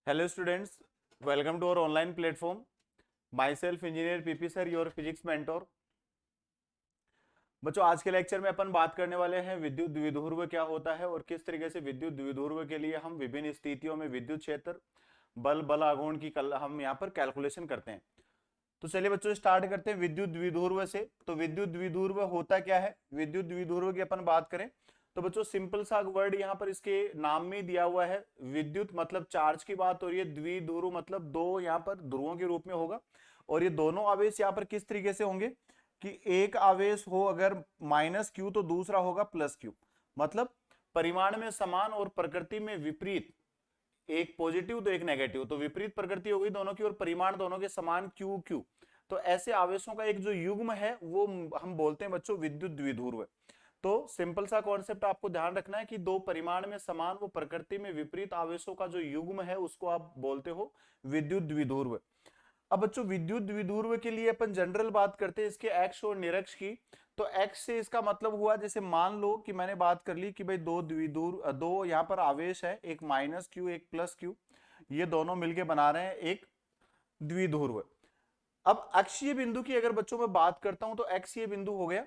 Hello students, welcome to our online platform. Myself Engineer PP sir, your physics mentor. बच्चों आज के lecture में अपन बात करने वाले हैं विद्युत द्विध्रुव क्या होता है और किस तरीके से विद्युत द्विध्रुव के लिए हम विभिन्न स्थितियों में विद्युत क्षेत्र बल आघूर्ण की हम यहाँ पर कैलकुलेशन करते हैं। तो चलिए बच्चों स्टार्ट करते हैं विद्युत द्विध्रुव से। तो विद्युत द्विध्रुव होता क्या है? विद्युत द्विध्रुव की अपन बात करें तो बच्चों सिंपल सा वर्ड यहाँ पर इसके नाम में दिया हुआ है। विद्युत मतलब चार्ज की बात हो रही है, द्विध्रुव मतलब दो यहाँ पर ध्रुवों के रूप में होगा। और ये दोनों आवेश यहाँ पर किस तरीके से होंगे कि एक आवेश हो अगर माइनस क्यू तो दूसरा होगा प्लस क्यू। मतलब परिमाण में समान और प्रकृति में विपरीत, एक पॉजिटिव तो एक नेगेटिव, तो विपरीत प्रकृति हो गई दोनों की और परिमाण दोनों के समान क्यू क्यू। तो ऐसे आवेशों का एक जो युग्म है वो हम बोलते हैं बच्चों विद्युत द्विध्रुव। तो सिंपल सा कॉन्सेप्ट आपको ध्यान रखना है कि दो परिमाण में समान वो प्रकृति में विपरीत आवेशों का जो युग्म है उसको आप बोलते हो विद्युत द्विध्रुव। अब बच्चों विद्युत द्विध्रुव के लिए अपन जनरल बात करते हैं इसके अक्ष और निरक्ष की। तो एक्स से इसका मतलब हुआ, जैसे मान लो कि मैंने बात कर ली कि भाई दो द्विध्रुव, दो यहाँ पर आवेश है, एक माइनस क्यू एक प्लस क्यू, ये दोनों मिलके बना रहे हैं एक द्विध्रुव। अब अक्षीय बिंदु की अगर बच्चों में बात करता हूं तो अक्षीय बिंदु हो गया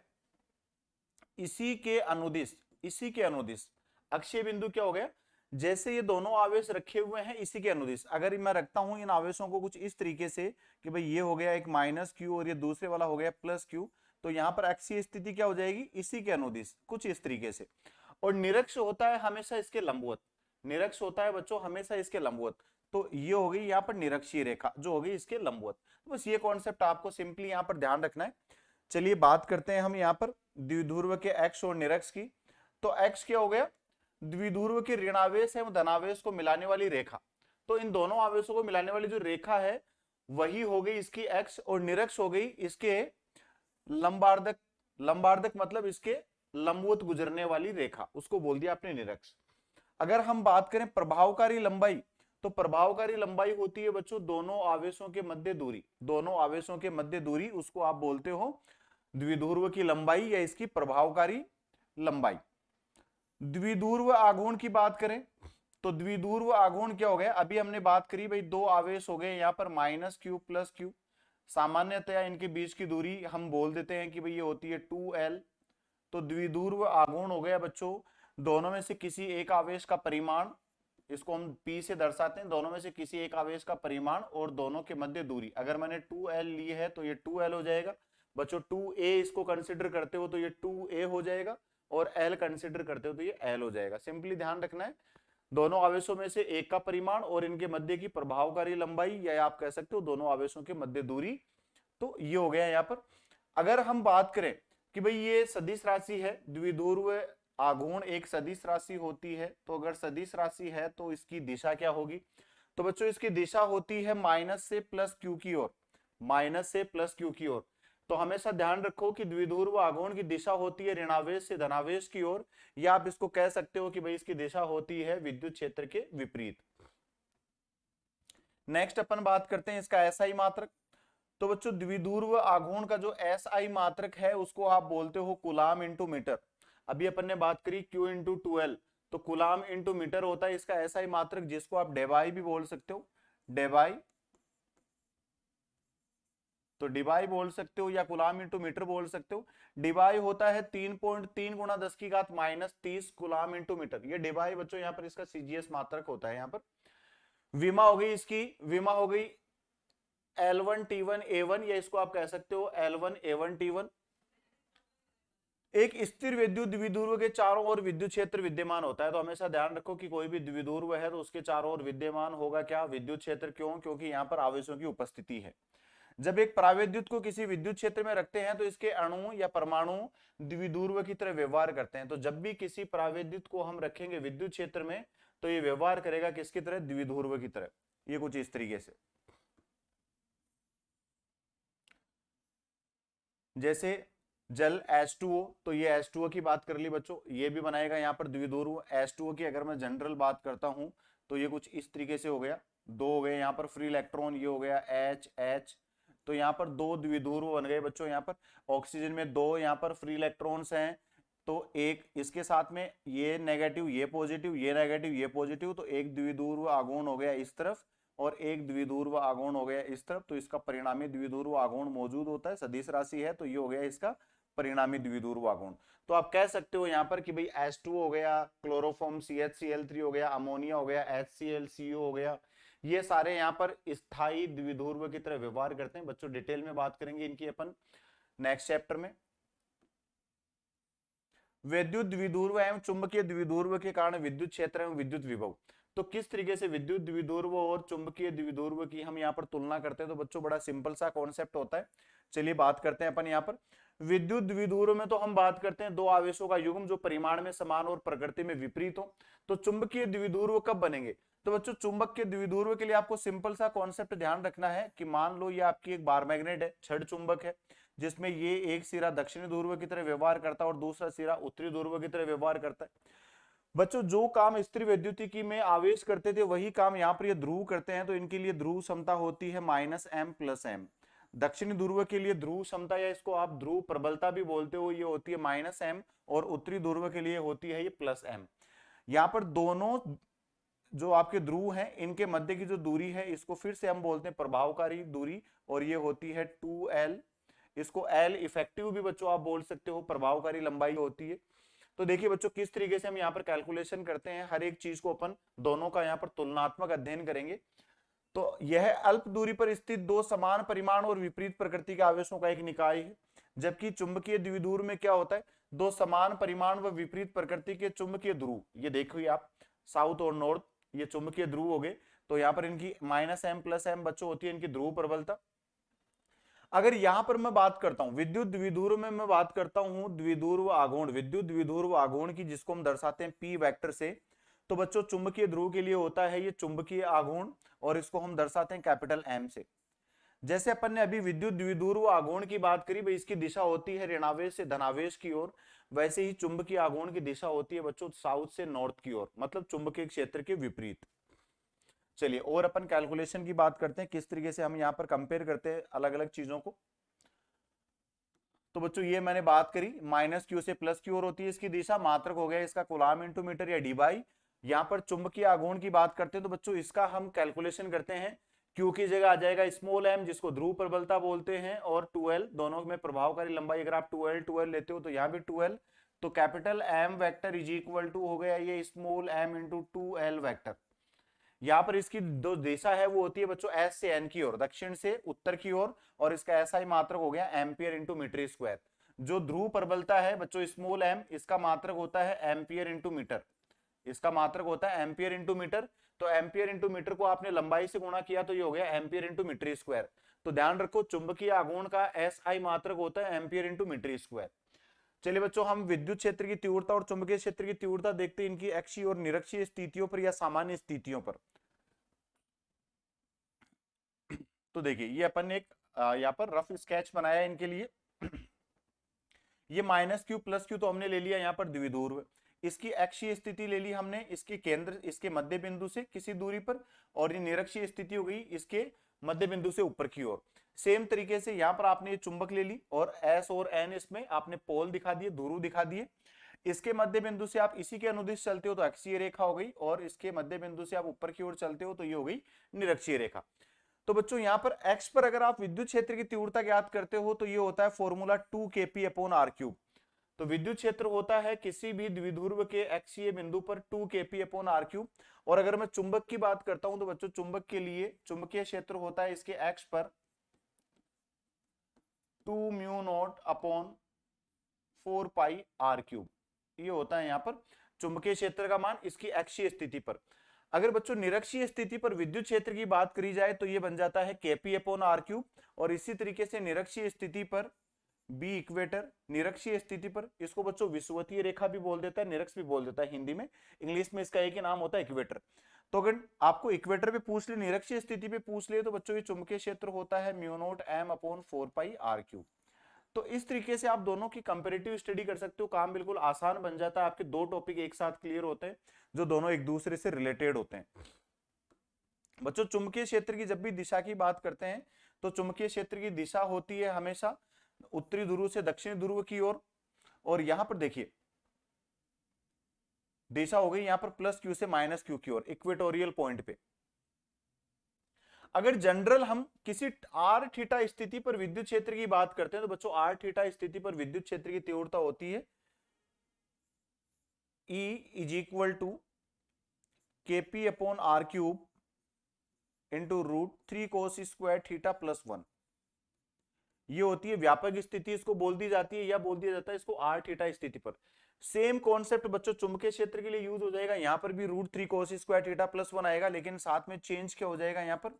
इसी के अनुदिश, इसी के अनुदिश। अक्षीय बिंदु क्या हो गया? जैसे ये दोनों आवेश रखे हुए हैं इसी के अनुदिश, अगर मैं रखता हूं इन आवेशों को कुछ इस तरीके से कि भाई ये हो गया एक माइनस क्यू और ये दूसरे वाला हो गया प्लस क्यू, तो यहां पर अक्षीय स्थिति क्या हो जाएगी? इसी के अनुदिश, कुछ इस तरीके से। और निरक्ष होता है हमेशा इसके लंबवत, निरक्ष होता है बच्चों हमेशा इसके लंबवत। तो ये हो गई यहाँ पर निरक्षीय रेखा जो हो गई इसके लंबवत। तो बस ये कॉन्सेप्ट आपको सिंपली यहाँ पर ध्यान रखना है। चलिए बात करते हैं हम यहाँ पर द्विध्रुव के अक्ष और निरक्ष की। तो अक्ष क्या हो गया? द्विध्रुव के ऋणावेश एवं धनावेश को मिलाने वाली रेखा। तो इन दोनों आवेशों को मिलाने वाली जो रेखा है वही हो गई इसकी अक्ष, और निरक्ष हो गई इसके लंबार्धक। लंबार्धक मतलब इसके लंबवत गुजरने वाली रेखा, उसको बोल दिया आपने निरक्ष। अगर हम बात करें प्रभावकारी लंबाई, तो प्रभावकारी लंबाई होती है बच्चों दोनों आवेशों के मध्य दूरी, दोनों आवेशों के मध्य दूरी, उसको आप बोलते हो द्विध्रुव की लंबाई या इसकी प्रभावकारी लंबाई। द्विध्रुव आघूर्ण की बात करें तो द्विध्रुव आघूर्ण क्या हो गया? अभी हमने बात करी भाई दो आवेश हो गए यहाँ पर माइनस क्यू प्लस क्यू, सामान्यतया इनके बीच की दूरी हम बोल देते हैं कि भाई ये होती है 2l। तो द्विध्रुव आघूर्ण हो गया बच्चों दोनों में से किसी एक आवेश का परिमाण, इसको हम P से दर्शाते हैं, दोनों में से किसी एक आवेश का परिमाण और दोनों के मध्य दूरी। अगर मैंने 2l ली है तो ये 2l हो जाएगा बच्चों, 2a इसको कंसिडर करते हो तो ये 2a हो जाएगा, और l कंसिडर करते हो तो ये l हो जाएगा। सिंपली ध्यान रखना है दोनों आवेशों में से एक का परिमाण और इनके मध्य की प्रभावकारी लंबाई, या आप कह सकते हो दोनों आवेशों के मध्य दूरी। तो ये हो गया यहाँ पर। अगर हम बात करें कि भाई ये सदिश राशि है, द्विध्रुव आघूर्ण एक सदिश राशि होती है, तो अगर सदिश राशि है तो इसकी दिशा क्या होगी? तो बच्चों इसकी दिशा होती है माइनस से प्लस क्यू की ओर, माइनस से प्लस क्यू की ओर। तो हमेशा ध्यान रखो कि द्विध्रुव आघूर्ण की दिशा होती है ऋणावेश से धनावेश की ओर, या आप इसको कह सकते हो कि भाई इसकी दिशा होती है विद्युत क्षेत्र के विपरीत। नेक्स्ट अपन बात करते हैं इसका एसआई मात्रक। तो बच्चों द्विध्रुव आघूर्ण का जो एसआई मात्रक है उसको आप बोलते हो कूलाम इंटू मीटर। अभी अपन ने बात करी Q इंटू 2L, तो कूलाम इंटू मीटर होता है इसका एसआई मात्रक, जिसको आप डेबाई भी बोल सकते हो, डेबाई। तो डिबाई बोल सकते हो या कूलाम इंटू मीटर बोल सकते हो। डिबाई होता है 3.3 गुणा 10 की घात माइनस 30 कूलाम इंटू मीटर। ये डिबाई बच्चों यहाँ पर इसका सीजीएस मात्रक होता है। यहाँ पर विमा हो गई इसकी, विमा हो गई L1T1A1, या इसको आप कह सकते हो L1A1T1। एक स्थिर विद्युत द्विध्रुव के चारों ओर विद्युत क्षेत्र विद्यमान होता है। तो हमेशा ध्यान रखो कि कोई भी द्विध्रुव है तो उसके चारों ओर विद्यमान होगा क्या? विद्युत क्षेत्र। क्यों? क्योंकि यहाँ पर आवेशों की उपस्थिति है। जब एक परावैद्युत को किसी विद्युत क्षेत्र में रखते हैं तो इसके अणु या परमाणु द्विध्रुव की तरह व्यवहार करते हैं। तो जब भी किसी परावैद्युत को हम रखेंगे विद्युत क्षेत्र में तो ये व्यवहार करेगा किसकी तरह? द्विध्रुव की तरह। ये कुछ इस तरीके से, जैसे जल H2O, तो ये H2O की बात कर ली बच्चों, ये भी बनाएगा यहाँ पर द्विध्रुव। H2O की अगर मैं जनरल बात करता हूं तो ये कुछ इस तरीके से हो गया, दो हो गए यहाँ पर फ्री इलेक्ट्रॉन, ये हो गया H H। तो यहाँ पर दो द्विध्रुव बन गए बच्चों। यहाँ पर ऑक्सीजन में दो यहाँ पर फ्री इलेक्ट्रॉन्स हैं, तो एक इसके साथ में ये नेगेटिव, ये पॉजिटिव, ये नेगेटिव, ये पॉजिटिव, तो एक द्विध्रुव आघूर्ण हो गया इस तरफ और एक द्विध्रुव आघूर्ण हो गया इस तरफ। तो इसका परिणामी द्विध्रुव आघूर्ण मौजूद होता है, सदिश राशि है, तो ये हो गया इसका परिणामी द्विध्रुव आघूर्ण। तो आप कह सकते हो यहाँ पर कि भाई H2 हो गया, क्लोरोफॉर्म CH-Cl3 हो गया, अमोनिया हो गया, HCl CO हो गया, ये सारे यहाँ पर स्थायी द्विध्रुव की तरह व्यवहार करते हैं। बच्चों डिटेल में बात करेंगे इनकी अपन नेक्स्ट चैप्टर में। विद्युत द्विध्रुव एवं चुंबकीय द्विध्रुव के कारण विद्युत क्षेत्र एवं विद्युत विभव। तो किस तरीके से विद्युत द्विध्रुव और चुंबकीय द्विध्रुव की हम यहाँ पर तुलना करते हैं, तो बच्चों बड़ा सिंपल सा कॉन्सेप्ट होता है। चलिए बात करते हैं अपन यहाँ पर। विद्युत द्विध्रुव में तो हम बात करते हैं दो आवेशों का युग्म जो परिमाण में समान और प्रकृति में विपरीत हो। तो चुंबकीय द्विध्रुव कब बनेंगे? तो बच्चों चुंबक के द्विध्रुव के लिए आपको सिंपल सा कॉन्सेप्ट ध्यान रखना है कि मान लो ये आपकी एक बार मैग्नेट है, छड़ चुंबक है, जिसमें ये एक सिरा दक्षिणी ध्रुव की तरह व्यवहार करता है और दूसरा सिरा उत्तरी ध्रुव की तरह व्यवहार करता है। बच्चों जो काम स्थिर वैद्युतिकी में आवेश करते थे वही काम यहाँ पर ये ध्रुव करते हैं, तो इनके लिए ध्रुव क्षमता होती है -m + m। दक्षिणी ध्रुव के लिए ध्रुव क्षमता या इसको आप ध्रुव प्रबलता भी बोलते हो, ये होती है -m और उत्तरी ध्रुव के लिए होती है ये +m। यहाँ पर दोनों जो आपके ध्रुव हैं इनके मध्य की जो दूरी है इसको फिर से हम बोलते हैं प्रभावकारी दूरी, और ये होती है 2l। इसको L इफेक्टिव भी बच्चों आप बोल सकते हो, प्रभावकारी लंबाई होती है। तो देखिए बच्चों किस तरीके से हम यहाँ पर कैलकुलेशन करते हैं, हर एक चीज को अपन दोनों का यहाँ पर तुलनात्मक अध्ययन करेंगे। तो यह अल्प दूरी पर स्थित दो समान परिमाण और विपरीत प्रकृति के आवेशों का एक निकाय है, जबकि चुंबकीय द्विध्रुव में क्या होता है, दो समान परिमाण व विपरीत प्रकृति के चुंबकीय ध्रुव, ये देखिए आप साउथ और नॉर्थ, ये चुंबकीय ध्रुव हो गए। तो यहाँ पर इनकी -m + m बच्चों होती है इनकी ध्रुव प्रबलता। अगर यहां पर मैं बात करता हूं विद्युत द्विध्रुव में, मैं बात करता हूं द्विध्रुव आघूर्ण, विद्युत द्विध्रुव आघूर्ण की, जिसको हम दर्शाते हैं P वेक्टर से। तो बच्चों चुंबकीय ध्रुव के लिए होता है ये चुंबकीय आघूर्ण, और इसको हम दर्शाते हैं कैपिटल M से। जैसे अपन ने अभी विद्युत द्विध्रुव आघूर्ण की बात करी, भाई इसकी दिशा होती है ऋणावेश से धनावेश की ओर, वैसे ही चुंबकीय आघूर्ण की दिशा होती है बच्चों साउथ से नॉर्थ की ओर, मतलब चुंबकीय क्षेत्र के विपरीत। चलिए और अपन कैलकुलेशन की बात करते हैं, किस तरीके से हम यहाँ पर कंपेयर करते हैं अलग अलग चीजों को। तो बच्चों ये मैंने बात करी -q से +q और होती है इसकी दिशा, मात्रक हो गया इसका कूलाम इंटू मीटर या डी/। यहाँ पर चुंबकीय आघूर्ण की बात करते हैं तो बच्चों इसका हम कैलकुलेशन करते हैं, q की जगह आ जाएगा m जिसको ध्रुव प्रबलता बोलते हैं, और 2l, दोनों में प्रभावकारी लंबाई अगर आप 2l लेते हो तो यहाँ भी 2l, तो capital M vector is equal to हो गया ये m इंटू 2l वेक्टर। यहाँ पर इसकी जो दिशा है वो होती है बच्चों S से N की ओर, दक्षिण से उत्तर की ओर, और इसका SI मात्रक हो गया एम्पियर इंटू मीटर स्क्वायर। जो ध्रुव प्रबलता है बच्चों m, इसका मात्रक होता है एम्पियर इंटू मीटर, इसका मात्रक होता है एम्पियर इंटू मीटर। तो एम्पियर इंटू मीटर को आपने लंबाई से गुणा किया तो ये हो गया एम्पियर इंटू मीटर स्क्वायर। तो ध्यान रखो चुंबकीय आघूर्ण का SI मात्रक होता है एम्पियर इंटू मीटर स्क्वायर। चलिए बच्चों हम विद्युत क्षेत्र की तीव्रता और चुंबकीय क्षेत्र की तीव्रता देखते हैं इनकी अक्षीय और निरक्षीय स्थितियों पर या सामान्य स्थितियों पर। तो देखिए ये अपन ने एक यहाँ पर रफ स्केच बनाया है इनके लिए। ये -q + q तो हमने ले लिया यहाँ पर द्विध्रुव, इसकी अक्षीय स्थिति ले ली हमने इसके केंद्र, इसके मध्य बिंदु से किसी दूरी पर, और ये निरक्षीय स्थिति हो गई इसके मध्य बिंदु से ऊपर की ओर। सेम तरीके से यहाँ पर आपने ये चुंबक ले ली और S और N इसमें आपने पोल दिखा दिए, ध्रुव दिखा दिए। इसके मध्य बिंदु से आप इसी के अनुदिश चलते हो तो अक्षीय रेखा हो गई, और इसके मध्य बिंदु से आप ऊपर की ओर चलते हो तो ये हो गई निरक्षीय रेखा। तो बच्चों यहाँ पर x पर अगर आप विद्युत क्षेत्र की तीव्रता ज्ञात करते हो तो ये होता है फॉर्मूला 2kp/r³। तो विद्युत क्षेत्र होता है किसी भी द्विध्रुव के अक्षीय बिंदु पर 2kp/r³। और अगर मैं चुंबक की बात करता हूं तो बच्चों चुंबक के लिए चुंबकीय क्षेत्र होता है इसके x पर 2μ0/4πr³। ये होता है यहाँ पर चुंबकीय क्षेत्र का मान इसकी अक्षीय स्थिति पर। अगर बच्चों निरक्षीय स्थिति पर विद्युत क्षेत्र की बात करी जाए तो ये बन जाता है kp/r³। और इसी तरीके से निरक्षीय स्थिति पर B इक्वेटर, निरक्षीय स्थिति पर इसको बच्चों विषुवतीय रेखा भी बोल देता है, निरक्ष भी बोल देता है हिंदी में, इंग्लिश में इसका एक ही नाम होता है इक्वेटर। तो अगर आपको इक्वेटर पे पूछ ले, निरक्षीय स्थिति पे पूछ ले, तो बच्चों ये चुंबकीय क्षेत्र होता है μ0m/4πr³। तो इस तरीके से आप दोनों की कंपैरेटिव स्टडी कर सकते हो, काम बिल्कुल आसान बन जाता है, आपके दो टॉपिक एक साथ क्लियर होते हैं जो दोनों एक दूसरे से रिलेटेड होते हैं। बच्चों चुंबकीय क्षेत्र की जब भी दिशा की बात करते हैं तो चुंबकीय क्षेत्र की दिशा होती है हमेशा उत्तरी ध्रुव से दक्षिणी ध्रुव की ओर। और यहां पर देखिए दिशा हो गई यहां पर प्लस क्यू से माइनस क्यू की ओर, इक्वेटोरियल पॉइंट पे। अगर जनरल हम किसी आर थीटा स्थिति पर विद्युत क्षेत्र की बात करते हैं तो बच्चों आर थीटा स्थिति पर विद्युत क्षेत्र की तीव्रता होती है E is equal to KP upon R cube into √3 cos square theta plus 1। ये होती है व्यापक स्थिति, इसको बोल दी जाती है या बोल दिया जाता है इसको आर थीटा स्थिति पर। सेम कॉन्सेप्ट बच्चों चुंबकीय क्षेत्र के लिए यूज हो जाएगा, यहां पर भी √3 cos स्क्वायर थीटा प्लस 1 आएगा, लेकिन साथ में चेंज क्या हो जाएगा यहाँ पर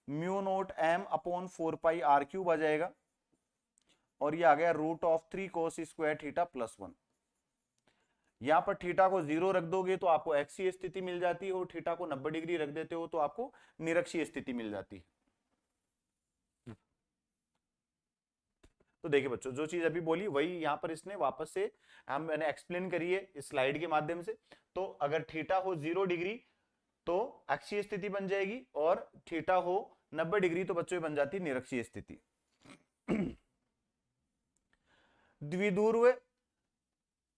mu nought M upon 4 pi R cube आ जाएगा, और ये आ गया √3 cos स्क्वायर थीटा प्लस 1। यहां पर थीटा को 0 रख दोगे तो आपको एक्सीय स्थिति मिल जाती है, और थीटा को 90 डिग्री रख देते हो तो आपको निरक्षीय स्थिति मिल जाती है। तो देखिए बच्चों जो चीज अभी बोली वही यहां पर इसने वापस से मैंने एक्सप्लेन करी है इस स्लाइड के माध्यम से। तो अगर थीटा हो 0 डिग्री तो अक्षीय स्थिति बन जाएगी, और थीटा हो 90 डिग्री तो बच्चों बन जाती है निरक्षीय स्थिति। द्विध्रुव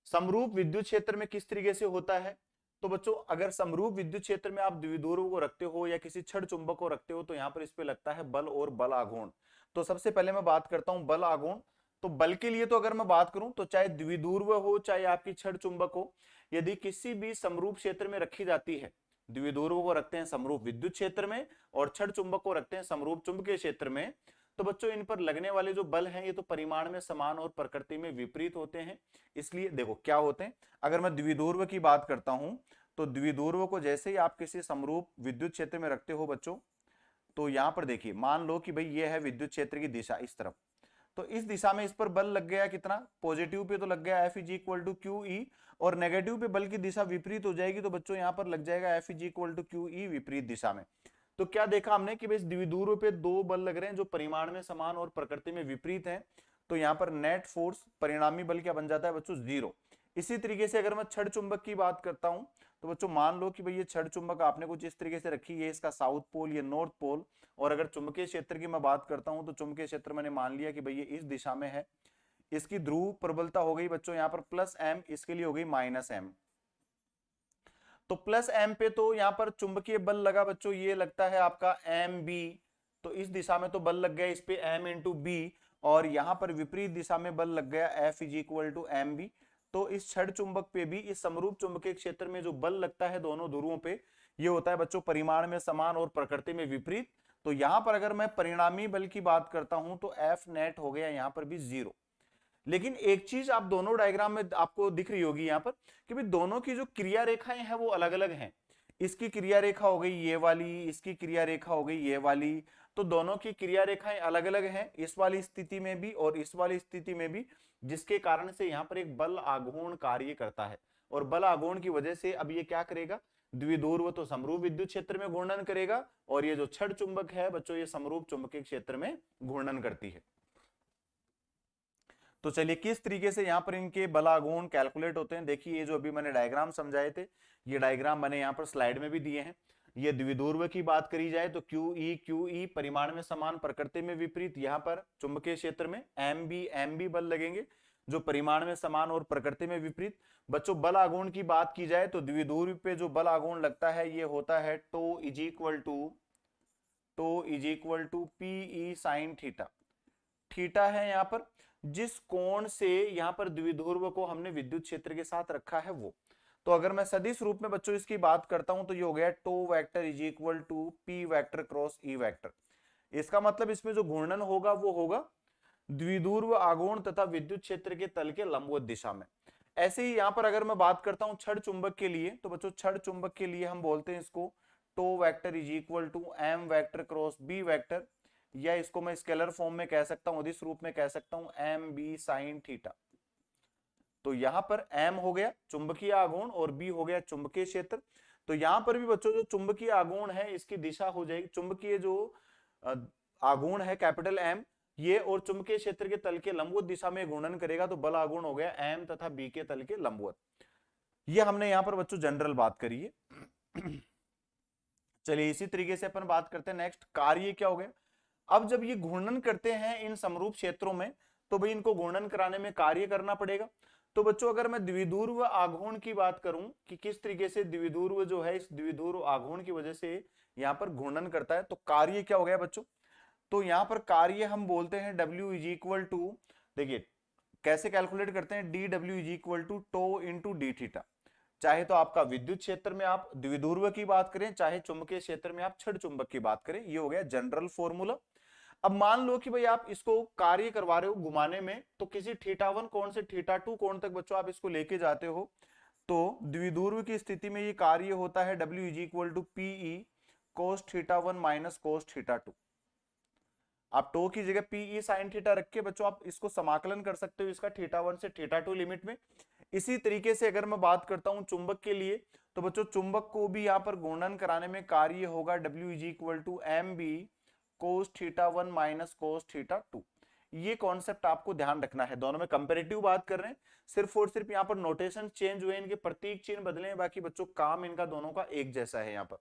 समरूप विद्युत क्षेत्र में किस तरीके से होता है? तो बच्चों अगर समरूप विद्युत क्षेत्र में आप द्विध्रुव को रखते हो या किसी छड़ चुंबक को रखते हो तो यहाँ पर इस पे लगता है बल और बल आघूर्ण। तो सबसे पहले मैं बात करता हूं बल आघूर्ण। तो बल के लिए तो अगर मैं बात करूं तो चाहे द्विध्रुव हो चाहे आपकी छड़ चुंबक हो, यदि किसी भी समरूप क्षेत्र में रखी जाती है, द्विध्रुव को रखते हैं समरूप विद्युत क्षेत्र में और छड़ चुंबक को रखते हैं समरूप चुंबकीय क्षेत्र में, तो बच्चों इन पर लगने वाले जो बल हैं ये तो परिमाण में समान और प्रकृति में विपरीत होते हैं। इसलिए देखो क्या होते हैं, अगर मैं द्विध्रुव की बात करता हूं तो द्विध्रुव को जैसे ही आप किसी समरूप विद्युत क्षेत्र में रखते हो बच्चों, तो यहां पर देखिए मान लो कि भाई ये है विद्युत क्षेत्र की दिशा इस तरफ, तो इस दिशा में इस पर बल लग गया कितना, पॉजिटिव पे तो लग गया F is equal to q E, और नेगेटिव पे बल की दिशा विपरीत हो जाएगी तो बच्चों यहां पर लग जाएगा F is equal to q E विपरीत दिशा में। तो क्या देखा हमने कि भाई द्विध्रुव पे दो बल लग रहे हैं जो परिमाण में समान और प्रकृति में विपरीत हैं, तो यहाँ पर नेट फोर्स परिणामी बल क्या बन जाता है बच्चों 0। इसी तरीके से अगर मैं छड़ चुंबक की बात करता हूं तो बच्चों मान लो कि भाई ये छड़ चुंबक आपने कुछ इस तरीके से रखी है, इसका साउथ पोल ये नॉर्थ पोल, और अगर चुंबकीय क्षेत्र की मैं बात करता हूं तो चुंबकीय क्षेत्र मैंने मान लिया कि भाई ये इस दिशा में है, इसकी ध्रुव प्रबलता हो गई बच्चों यहाँ पर प्लस एम, इसके लिए हो गई माइनस एम। तो प्लस एम पे तो यहाँ पर चुंबकीय बल लगा बच्चों, ये लगता है आपका एम बी, तो इस दिशा में तो बल लग गया इस पे एम इंटू बी, और यहाँ पर विपरीत दिशा में बल लग गया F is equal to M B. तो इस छड़ चुंबक पे भी इस समरूप चुंबकीय क्षेत्र में जो बल लगता है दोनों ध्रुवों पे, ये होता है बच्चों परिमाण में समान और प्रकृति में विपरीत। तो यहाँ पर अगर मैं परिणामी बल की बात करता हूं तो एफ नेट हो गया यहाँ पर भी 0। लेकिन एक चीज आप दोनों डायग्राम में आपको दिख रही होगी यहाँ पर कि भाई दोनों की जो क्रिया रेखाएं हैं वो अलग अलग हैं। इसकी क्रिया रेखा हो गई ये वाली, इसकी क्रिया रेखा हो गई ये वाली, तो दोनों की क्रिया रेखाएं अलग अलग हैं, इस वाली स्थिति में भी और इस वाली स्थिति में भी, जिसके कारण से यहाँ पर एक बल आघूर्ण कार्य करता है। और बल आघूर्ण की वजह से अब ये क्या करेगा, द्विध्रुव तो समरूप विद्युत क्षेत्र में घूर्णन करेगा, और ये जो छड़ चुंबक है बच्चों ये समरूप चुंबकीय क्षेत्र में घूर्णन करती है। तो चलिए किस तरीके से यहाँ पर इनके बल आघूर्ण कैलकुलेट होते हैं, देखिए ये जो अभी मैंने डायग्राम समझाए थे ये डायग्राम मैंने यहाँ पर स्लाइड में भी दिए हैं। ये द्विध्रुव की बात करी जाए तो क्यू ई परिमाण में समान प्रकृति में विपरीत, यहाँ पर चुंबकीय क्षेत्र में एम बी बल लगेंगे जो परिमाण में समान और प्रकृति में विपरीत। बच्चों बल आघूर्ण की बात की जाए तो द्विध्रुव पे जो बल आघूर्ण लगता है ये होता है tau is equal to P E sine theta. Theta है यहाँ पर जिस कोण से यहाँ पर द्विध्रुव को हमने विद्युत क्षेत्र के साथ रखा है वो। तो अगर मैं सदिश रूप में बच्चों इसकी बात करता हूं तो ये हो गया tau vector is equal to P vector cross E vector. इसका मतलब इसमें जो घूर्णन होगा वो होगा द्विध्रुव आघूर्ण तथा विद्युत क्षेत्र के तल के लंबवत दिशा में। ऐसे ही यहाँ पर अगर मैं बात करता हूं छड़ चुंबक के लिए, तो बच्चों छड़ चुंबक के लिए हम बोलते हैं इसको tau vector is equal to M vector cross B vector, या इसको मैं स्केलर फॉर्म में कह सकता हूं, अदिश रूप में कह सकता हूं एम बी साइन थीटा। तो यहां पर एम हो गया चुंबकीय आघूर्ण और बी हो गया चुंबकीय क्षेत्र। तो यहां पर भी बच्चों जो चुंबकीय आघूर्ण है इसकी दिशा हो जाएगी, चुंबकीय जो आघूर्ण है कैपिटल एम ये और चुंबकीय क्षेत्र के तल के लंबवत दिशा में घूर्णन करेगा, तो बल आघूर्ण हो गया एम तथा बी के तल के लंबवत। ये हमने यहां पर बच्चों जनरल बात करी है। चलिए इसी तरीके से अपन बात करते हैं नेक्स्ट कार्य क्या हो गया। अब जब ये घूर्णन करते हैं इन समरूप क्षेत्रों में तो भाई इनको घूर्णन कराने में कार्य करना पड़ेगा। तो बच्चों अगर मैं द्विध्रुव आघूर्ण की बात करूं कि किस तरीके से द्विध्रुव जो है इस द्विध्रुव आघूर्ण की वजह से यहाँ पर घूर्णन करता है, तो कार्य क्या हो गया बच्चों, तो यहाँ पर कार्य हम बोलते हैं W इज इक्वल टू, देखिए कैसे कैलकुलेट करते हैं, D W is equal to tau into D theta. चाहे तो आपका विद्युत क्षेत्र में आप द्विध्रुव की बात करें, चाहे चुंबकीय क्षेत्र में आप छड़ चुंबक की बात करें, ये हो गया जनरल फॉर्मूला। अब मान लो कि भाई आप इसको कार्य करवा रहे हो घुमाने में, तो किसी θ1 कोण से θ2 कोण तक बच्चों आप इसको लेके जाते हो, तो द्विध्रुव की स्थिति में ये कार्य होता है W is equal to PE cos θ1 minus cos θ2। आप टो की जगह पीई साइन थीटा रख के बच्चों आप इसको समाकलन कर सकते हो इसका θ1 से θ2 लिमिट में। इसी तरीके से अगर मैं बात करता हूं चुंबक के लिए, तो बच्चों चुंबक को भी यहां पर घूर्णन कराने में कार्य होगा W is equal to M B cos θ1 minus cos θ2। ये कॉन्सेप्ट आपको ध्यान रखना है, दोनों में कंपैरेटिव बात कर रहे हैं, सिर्फ और सिर्फ यहाँ पर नोटेशन चेंज हुए, इनके प्रतीक चिन्ह बदले हैं, बाकी बच्चों काम इनका दोनों का एक जैसा है यहाँ पर।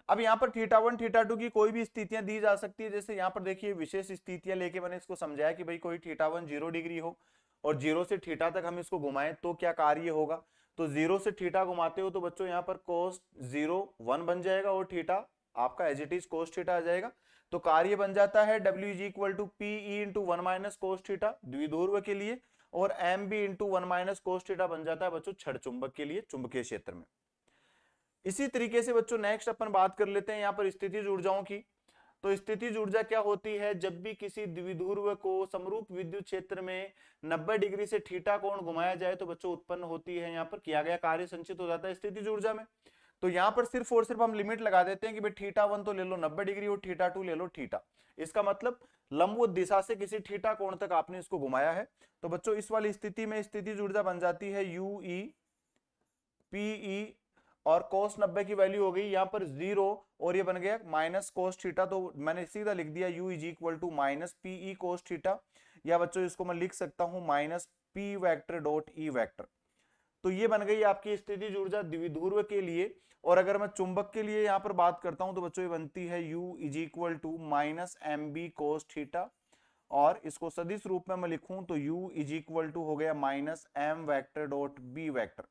अब यहाँ पर θ1 θ2 की कोई भी स्थितियां दी जा सकती है, जैसे यहाँ पर देखिए विशेष स्थितियां लेके मैंने इसको समझाया कि भाई कोई θ1 0 डिग्री हो और 0 से θ तक हम इसको घुमाएं तो क्या कार्य होगा, तो 0 से θ घुमाते हो तो बच्चों यहाँ पर cos 0 1 बन जाएगा और θ आपका एज इट इज cos θ आ जाएगा, तो कार्य बन जाता है W is equal to PE into 1 minus cos theta द्विध्रुव के लिए, और M B into 1 minus cos theta बन जाता है बच्चों छड़ चुंबक के लिए चुंबकीय क्षेत्र में। इसी तरीके से बच्चों नेक्स्ट अपन बात कर लेते हैं यहाँ पर स्थितिज ऊर्जाओं की। तो स्थितिज ऊर्जा क्या होती है, जब भी किसी द्विध्रुव को समरूप विद्युत क्षेत्र में 90 डिग्री से θ कोण घुमाया जाए तो बच्चों उत्पन्न होती है, यहाँ पर किया गया कार्य संचित हो जाता है स्थितिज ऊर्जा में। तो यहाँ पर सिर्फ और सिर्फ हम लिमिट लगा देते हैं कि भाई θ1 तो ले लो 90 डिग्री और θ2 ले लो θ। इसका मतलब लंबवत दिशा से किसी θ कोण तक आपने इसको घुमाया है। तो बच्चों इस वाली स्थिति में स्थितिज ऊर्जा बन जाती है यू ई पीई, और cos 90 की वैल्यू हो गई यहाँ पर 0 और ये बन गया माइनस cos थीटा, तो मैंने सीधा लिख दिया u is equal to minus PE cos theta, या बच्चों इसको मैं लिख सकता हूं minus p vector dot E vector. तो ये बन गई आपकी स्थितिज ऊर्जा द्विध्रुव के लिए। और अगर मैं चुंबक के लिए यहाँ पर बात करता हूं तो बच्चों ये बनती है u is equal to minus M B cos theta, और इसको सदिश रूप में मैं लिखूं तो u इज इक्वल टू हो गया minus M vector dot B vector.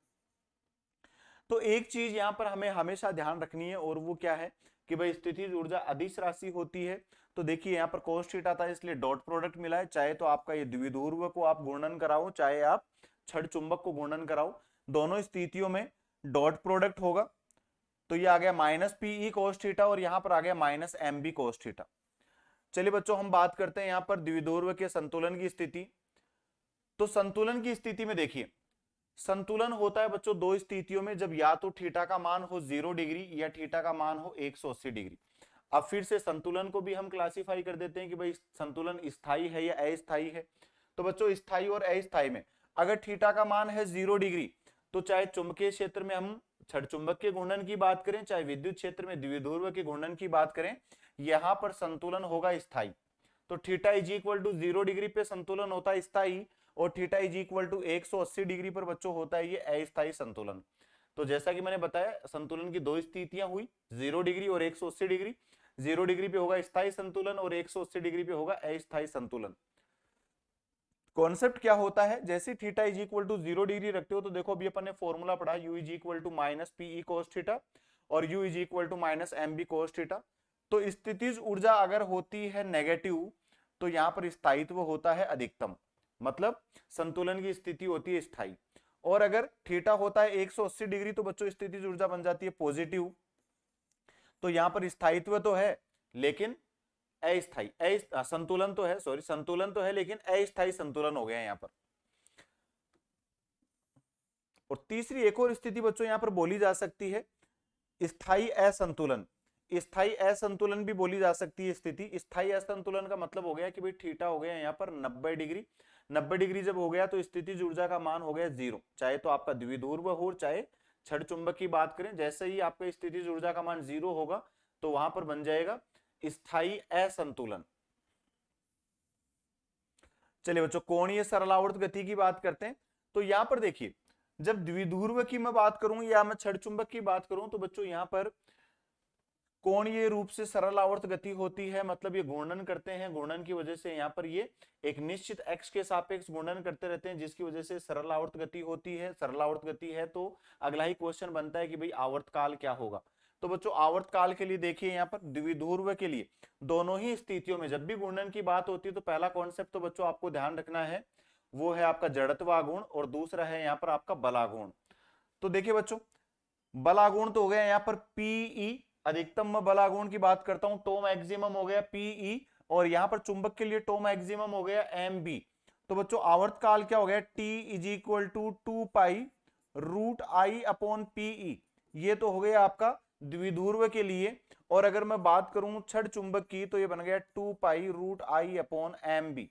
तो एक चीज यहाँ पर हमें हमेशा ध्यान रखनी है, और वो क्या है कि भाई स्थितिज ऊर्जा अदिश राशि होती है। तो देखिए यहाँ पर कोस थीटा था इसलिए डॉट प्रोडक्ट मिला है, चाहे तो आपका ये द्विध्रुव को आप घूर्णन कराओ चाहे आप छड़ चुंबक को घूर्णन कराओ, दोनों स्थितियों में डॉट प्रोडक्ट होगा। तो ये आ गया माइनस पीई कोस थीटा और यहाँ पर आ गया minus M B cos theta. चलिए बच्चों हम बात करते हैं यहाँ पर द्विध्रुव के संतुलन की स्थिति। तो संतुलन की स्थिति में देखिए संतुलन होता है बच्चों दो स्थितियों में, जब या तो थीटा का मान हो 0 डिग्री या थीटा का मान हो 180 डिग्री। अब फिर से संतुलन को भी हम क्लासिफाई कर देते हैं कि भाई संतुलन स्थायी है या अस्थायी है। तो बच्चों स्थायी और अस्थायी में अगर थीटा का मान है 0 डिग्री, तो चाहे चुंबकीय क्षेत्र में हम छड़ चुंबक के घूर्णन की बात करें, चाहे विद्युत क्षेत्र में द्विध्रुव के घूर्णन की बात करें, यहां पर संतुलन होगा स्थायी। तो theta is equal to 0 degree पे संतुलन होता है स्थायी, और theta is equal to 180 degree पर बच्चों होता है ये अस्थायी संतुलन। तो जैसा कि मैंने बताया संतुलन की दो स्थितियां हुई 0 डिग्री और 180 डिग्री। 0 डिग्री पे होगा स्थायी संतुलन और 180 डिग्री पे होगा अस्थायी संतुलन। कॉन्सेप्ट क्या होता है, जैसे theta is equal to 0 degree रखते हो तो देखो अभी अपन ने फॉर्मूला पढ़ा u is equal to minus PE cos theta और u is equal to minus M B cos theta. तो स्थितिज ऊर्जा अगर होती है नेगेटिव तो यहाँ पर स्थायित्व होता है अधिकतम, मतलब संतुलन की स्थिति होती है स्थायी। और अगर थीटा होता है 180 डिग्री तो बच्चों स्थितिज ऊर्जा बन जाती है पॉजिटिव। तो यहाँ पर स्थायित्व तो है लेकिन अस्थायी, संतुलन तो है, सॉरी संतुलन तो है लेकिन अस्थायी संतुलन हो गया यहाँ पर। और तीसरी एक और स्थिति बच्चों यहाँ पर बोली जा सकती है स्थायी असंतुलन। स्थायी असंतुलन भी बोली जा सकती है स्थिति। स्थायी असंतुलन का मतलब हो गया कि भाई थीटा हो गया यहाँ पर 90 डिग्री। 90 डिग्री जब हो गया तो स्थितिज ऊर्जा का मान हो गया 0, चाहे तो आपका द्विध्रुव हो चाहे छड़ चुंबक की बात करें। जैसे ही आपका स्थितिज ऊर्जा का मान 0 होगा तो वहां पर बन जाएगा स्थायी असंतुलन। चलिए बच्चों कोणीय सरलावर्त गति की बात करते हैं। तो यहां पर देखिए जब द्विध्रुव की मैं बात करूं या मैं छड़ चुंबक की बात करूं तो बच्चों यहां पर कोणीय रूप से सरल आवर्त गति होती है, मतलब ये घूर्णन करते हैं, घूर्णन की वजह से यहाँ पर ये एक निश्चित x के सापेक्ष घूर्णन करते रहते हैं, जिसकी वजह से सरल आवर्त गति होती है। सरल आवर्त गति है तो अगला ही क्वेश्चन बनता है कि भाई आवर्त काल क्या होगा। तो बच्चों आवर्त काल के लिए देखिए यहाँ पर द्विध्रुव के लिए दोनों ही स्थितियों में जब भी घूर्णन की बात होती है तो पहला कॉन्सेप्ट तो बच्चों आपको ध्यान रखना है वो है आपका जड़त्व आघूर्ण और दूसरा है यहाँ पर आपका बलाघूर्ण। तो देखिए बच्चों बलाघूर्ण तो हो गया यहाँ पर पीई, अधिकतम बलाघूर्ण की बात करता हूं टो मैक्सिमम हो गया पीई, और यहां पर चुंबक के लिए टो मैक्सिमम हो गया एम बी। तो बच्चों आवर्त काल क्या हो गया T is equal to 2 pi root I upon PE, ये तो हो गया आपका द्विध्रुव के लिए। और अगर मैं बात करूं छड़ चुंबक की तो ये बन गया 2 pi root I upon M B.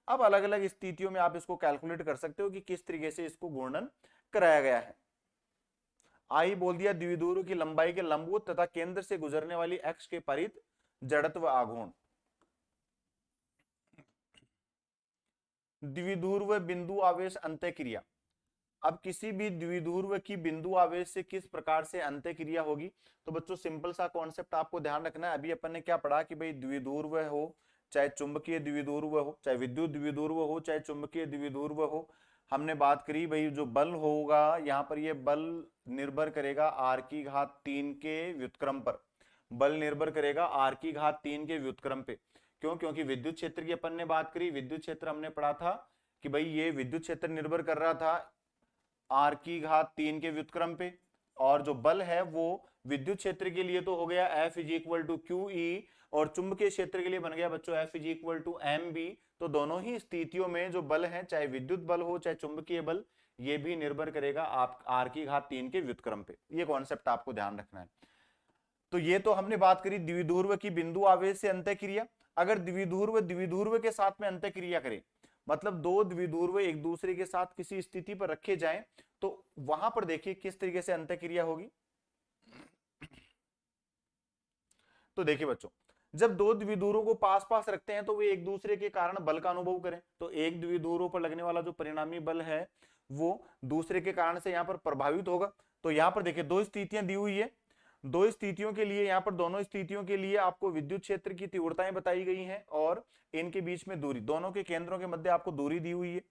अब अलग अलग स्थितियों में आप इसको कैलकुलेट कर सकते हो कि किस तरीके से इसको घूर्णन कराया गया है। आई बोल दिया द्विध्रुव की लंबाई के लंबवत तथा केंद्र से गुजरने वाली एक्स के परित जड़त्व आघूर्ण। द्विध्रुव बिंदु आवेश अंतःक्रिया, अब किसी भी द्विध्रुव की बिंदु आवेश से किस प्रकार से अंतःक्रिया होगी। तो बच्चों सिंपल सा कॉन्सेप्ट आपको ध्यान रखना है। अभी अपन ने क्या पढ़ा कि भाई द्विध्रुव हो चाहे चुंबकीय द्विध्रुव हो, चाहे विद्युत द्विध्रुव हो, चाहे चुंबकीय द्विध्रुव हो, हमने बात करी भाई जो बल होगा यहाँ पर ये बल निर्भर करेगा आर की घात 3 के व्युत्क्रम पर। बल निर्भर करेगा आर की घात 3 के व्युत्क्रम पे। क्यों? क्योंकि विद्युत क्षेत्र की अपन ने बात करी, विद्युत क्षेत्र हमने पढ़ा था कि भाई ये विद्युत क्षेत्र निर्भर कर रहा था आर की घात 3 के व्युत्क्रम पे, और जो बल है वो विद्युत क्षेत्र के लिए तो हो गया F is equal to q E, और चुंबकीय क्षेत्र के लिए बन गया बच्चों F is equal to M B. तो दोनों ही स्थितियों में जो बल है चाहे विद्युत बल हो चाहे चुंबकीय बल, ये भी निर्भर करेगा आप आर की घात 3 के व्युत्क्रम पे। ये कॉन्सेप्ट आपको ध्यान रखना है। तो ये तो हमने बात करी द्विध्रुव की बिंदु आवेश से अंतःक्रिया। अगर द्विध्रुव द्विध्रुव के साथ में अंतःक्रिया करे, मतलब दो द्विध्रुव एक दूसरे के साथ किसी स्थिति पर रखे जाएं, तो वहां पर देखिए किस तरीके से अंतःक्रिया होगी। तो देखिए बच्चों जब दो द्विध्रुवों को पास पास रखते हैं तो वे एक दूसरे के कारण बल का अनुभव करें, तो एक द्विध्रुव पर लगने वाला जो परिणामी बल है वो दूसरे के कारण से यहाँ पर प्रभावित होगा। तो यहाँ पर देखिए दो स्थितियां दी हुई है, दो स्थितियों के लिए यहाँ पर दोनों स्थितियों के लिए आपको विद्युत क्षेत्र की तीव्रताएं बताई गई हैं और इनके बीच में दूरी, दोनों के केंद्रों के मध्य आपको दूरी दी हुई है।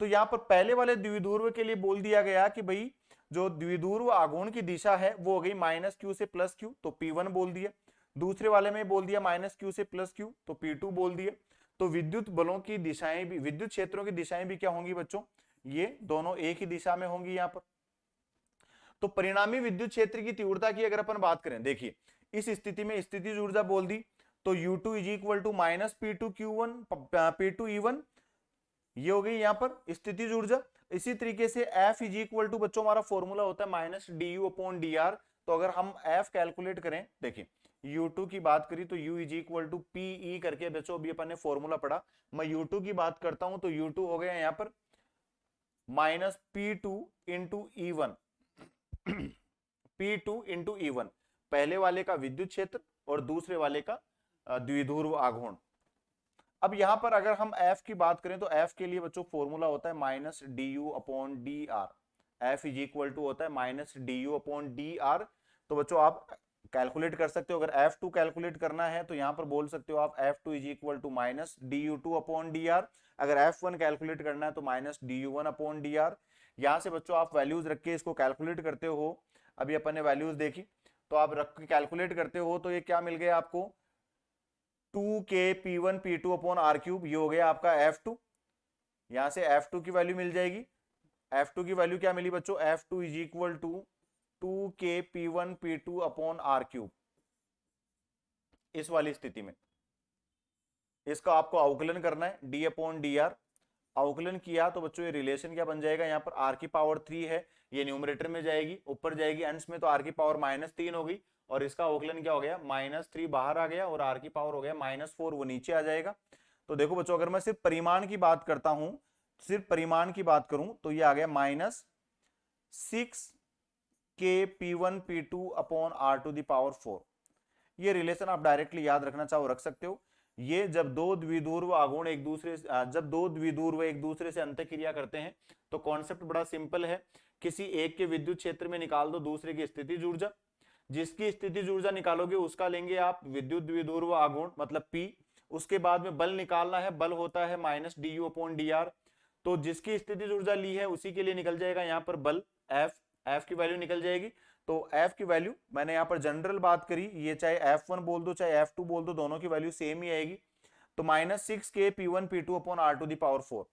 तो यहाँ पर पहले वाले द्विध्रुव के लिए बोल दिया गया कि भाई जो द्विध्रुव आघूर्ण की दिशा है वो हो गई माइनस क्यू से प्लस क्यू, तो P1 बोल दिया। दूसरे वाले में बोल दिया माइनस क्यू से प्लस क्यू, तो P2 बोल दिया। तो विद्युत बलों की दिशाएं भी, विद्युत क्षेत्रों की दिशाएं भी क्या होंगी बच्चों, ये दोनों एक ही दिशा में होंगी यहाँ पर। तो परिणामी विद्युत क्षेत्र की तीव्रता की अगर अपन बात करें, देखिए इस स्थिति में स्थितिज ऊर्जा बोल दी तो U2 is equal to minus P2Q1 P2E1, ये हो गई यहाँ पर स्थितिज ऊर्जा। इसी तरीके से F इज इक्वल टू बच्चों हमारा फॉर्मूला होता है माइनस DU अपॉन DR। तो अगर हम F कैलकुलेट करें, देखिए U2 की बात करी तो U is equal to PE करके बच्चों अभी अपन ने फॉर्मूला पढ़ा, मैं U2 की बात करता हूं तो U2 हो गया यहाँ पर minus P2 into E1 P2 into E1, पहले वाले का विद्युत क्षेत्र और दूसरे वाले का द्विध्रुव आघूर्ण। अब यहां पर अगर हम F की बात करें तो F के लिए बच्चों फॉर्मूला होता है minus DU upon DR। F is equal to होता है माइनस DU अपॉन DR। तो बच्चों आप कैलकुलेट कर सकते हो, अगर F2 कैलकुलेट करना है तो यहां पर बोल सकते हो आप F2 is equal to minus DU2 upon DR। अगर F1 कैलकुलेट करना है तो माइनस DU1 अपॉन DR। यहां से बच्चों आप वैल्यूज रख के इसको कैलकुलेट करते हो, अभी अपन ने वैल्यूज देखी तो आप रख के कैलकुलेट करते हो तो ये क्या मिल गया आपको 2K P1 P2 upon R cube, ये हो गया आपका F2। यहां से F2 की वैल्यू मिल जाएगी, F2 की वैल्यू क्या मिली बच्चों, F2 is equal to 2K P1 P2 upon R cube. इस वाली स्थिति में इसका आपको अवकलन करना है D अपॉन DR। अवकलन किया तो बच्चों ये रिलेशन क्या बन जाएगा, यहाँ पर R की पावर 3 है, ये न्यूमरेटर में जाएगी, ऊपर जाएगी अंश में तो R की पावर माइनस 3 हो गई, और इसका अवकलन क्या हो गया माइनस 3 बाहर आ गया और R की पावर हो गया माइनस 4, वो नीचे आ जाएगा। तो देखो बच्चों अगर मैं सिर्फ परिमाण की बात करता हूं, सिर्फ परिमाण की बात करूं तो ये आ गया minus 6K P1 P2 upon R to the power 4। ये रिलेशन आप डायरेक्टली याद रखना चाहो रख सकते हो। ये जब दो द्विध्रुव आघूर्ण एक दूसरे जब दो द्विध्रुव एक दूसरे से अंतःक्रिया करते हैं तो कॉन्सेप्ट बड़ा सिंपल है, किसी एक के विद्युत क्षेत्र में निकाल दो दूसरे की स्थितिज ऊर्जा, जिसकी स्थितिज ऊर्जा निकालोगे उसका लेंगे आप विद्युत द्विध्रुव आघूर्ण मतलब P। उसके बाद में बल निकालना है, बल होता है माइनस du/dr। तो जिसकी स्थितिज ऊर्जा ली है उसी के लिए निकल जाएगा यहाँ पर बल F की वैल्यू निकल जाएगी। तो F की वैल्यू मैंने यहाँ पर जनरल बात करी, ये चाहे F1 बोल दो चाहे F2 बोल दो, दोनों की वैल्यू सेम ही आएगी। तो -6kp1p2/r⁴।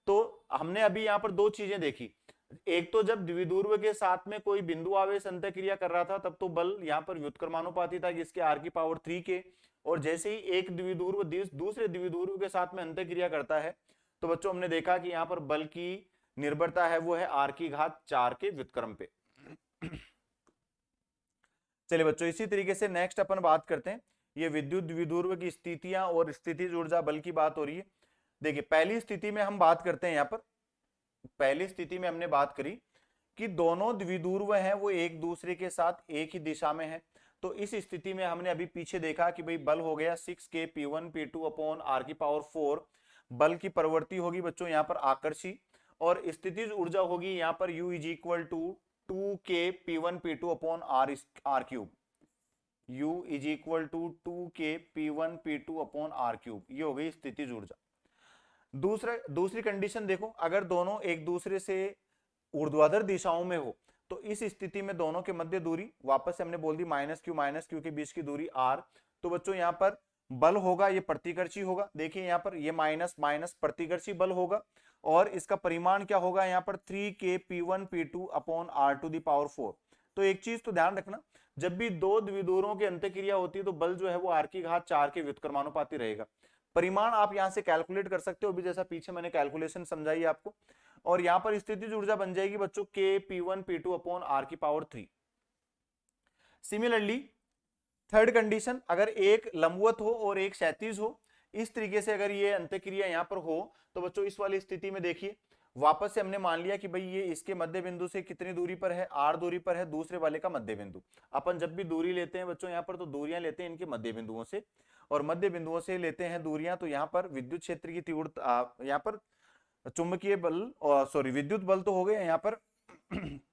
तो हमने अभी यहाँ पर दो चीजें देखी। एक तो जब द्विध्रुव के साथ में कोई बिंदु आवेश अंतःक्रिया कर रहा था तब तो बल यहाँ पर व्युत्क्रमानुपाती था जिसके r⁴ के, और जैसे ही एक द्विध्रुव दूसरे द्विध्रुव के साथ में अंतःक्रिया करता है तो बच्चों हमने देखा कि यहाँ पर बल की निर्भरता है वो है r⁴ के व्युत्क्रम पे। चलिए बच्चों इसी तरीके से नेक्स्ट अपन बात करते हैं, ये विद्युत द्विध्रुव की स्थितियां और स्थितिज ऊर्जा बल की बात हो रही है। देखिए पहली स्थिति में हम बात करते हैं, यहाँ पर पहली स्थिति में हमने बात करी कि दोनों द्विध्रुव हैं वो एक दूसरे के साथ एक ही दिशा में है। तो इस स्थिति में हमने अभी पीछे देखा कि भाई बल हो गया 6kp1p2/r⁴। बल की प्रवृत्ति होगी बच्चों यहाँ पर आकर्षी, और स्थितिज ऊर्जा होगी यहाँ पर U = 2kp1p2/r⁵। U = 2kp1p2/r⁵, ये हो गई स्थितिज ऊर्जा। दूसरी कंडीशन देखो, अगर दोनों एक दूसरे से ऊर्ध्वाधर दिशाओं में हो तो इस स्थिति में दोनों के मध्य दूरी वापस से हमने बोल दी -q के बीच की दूरी r। तो बच्चों यहाँ पर बल होगा ये प्रतिकर्षी होगा, देखिए यहाँ पर ये माइनस माइनस प्रतिकर्षी बल होगा, और इसका परिमाण क्या होगा यहाँ पर 3kp1p2/r⁴। तो एक चीज तो ध्यान रखना, जब भी दो द्विध्रुवों की अंतःक्रिया होती है तो बल जो है वो r⁴ के व्युत्क्रमानुपाती रहेगा। परिमाण आप यहां से कैलकुलेट कर सकते हो, अभी जैसा पीछे मैंने कैलकुलेशन समझाई आपको, और यहां पर स्थितिज ऊर्जा बन जाएगी बच्चों kp1p2/r⁴। सिमिलरली थर्ड कंडीशन, अगर एक लंबवत हो और एक क्षैतिज हो, इस तरीके से अगर ये अंतःक्रिया यहां पर हो तो बच्चों इस वाली स्थिति में देखिए वापस से हमने मान लिया कि भाई ये इसके मध्य बिंदु से कितनी दूरी पर है, r दूरी पर है, दूसरे वाले का मध्य बिंदु। अपन जब भी दूरी लेते हैं बच्चों यहाँ पर तो दूरियां लेते हैं इनके मध्य बिंदुओं से, और मध्य बिंदुओं से लेते हैं दूरियां। तो यहाँ पर विद्युत क्षेत्र की तीव्रता, यहाँ पर चुंबकीय बल सॉरी विद्युत बल तो हो गए यहाँ पर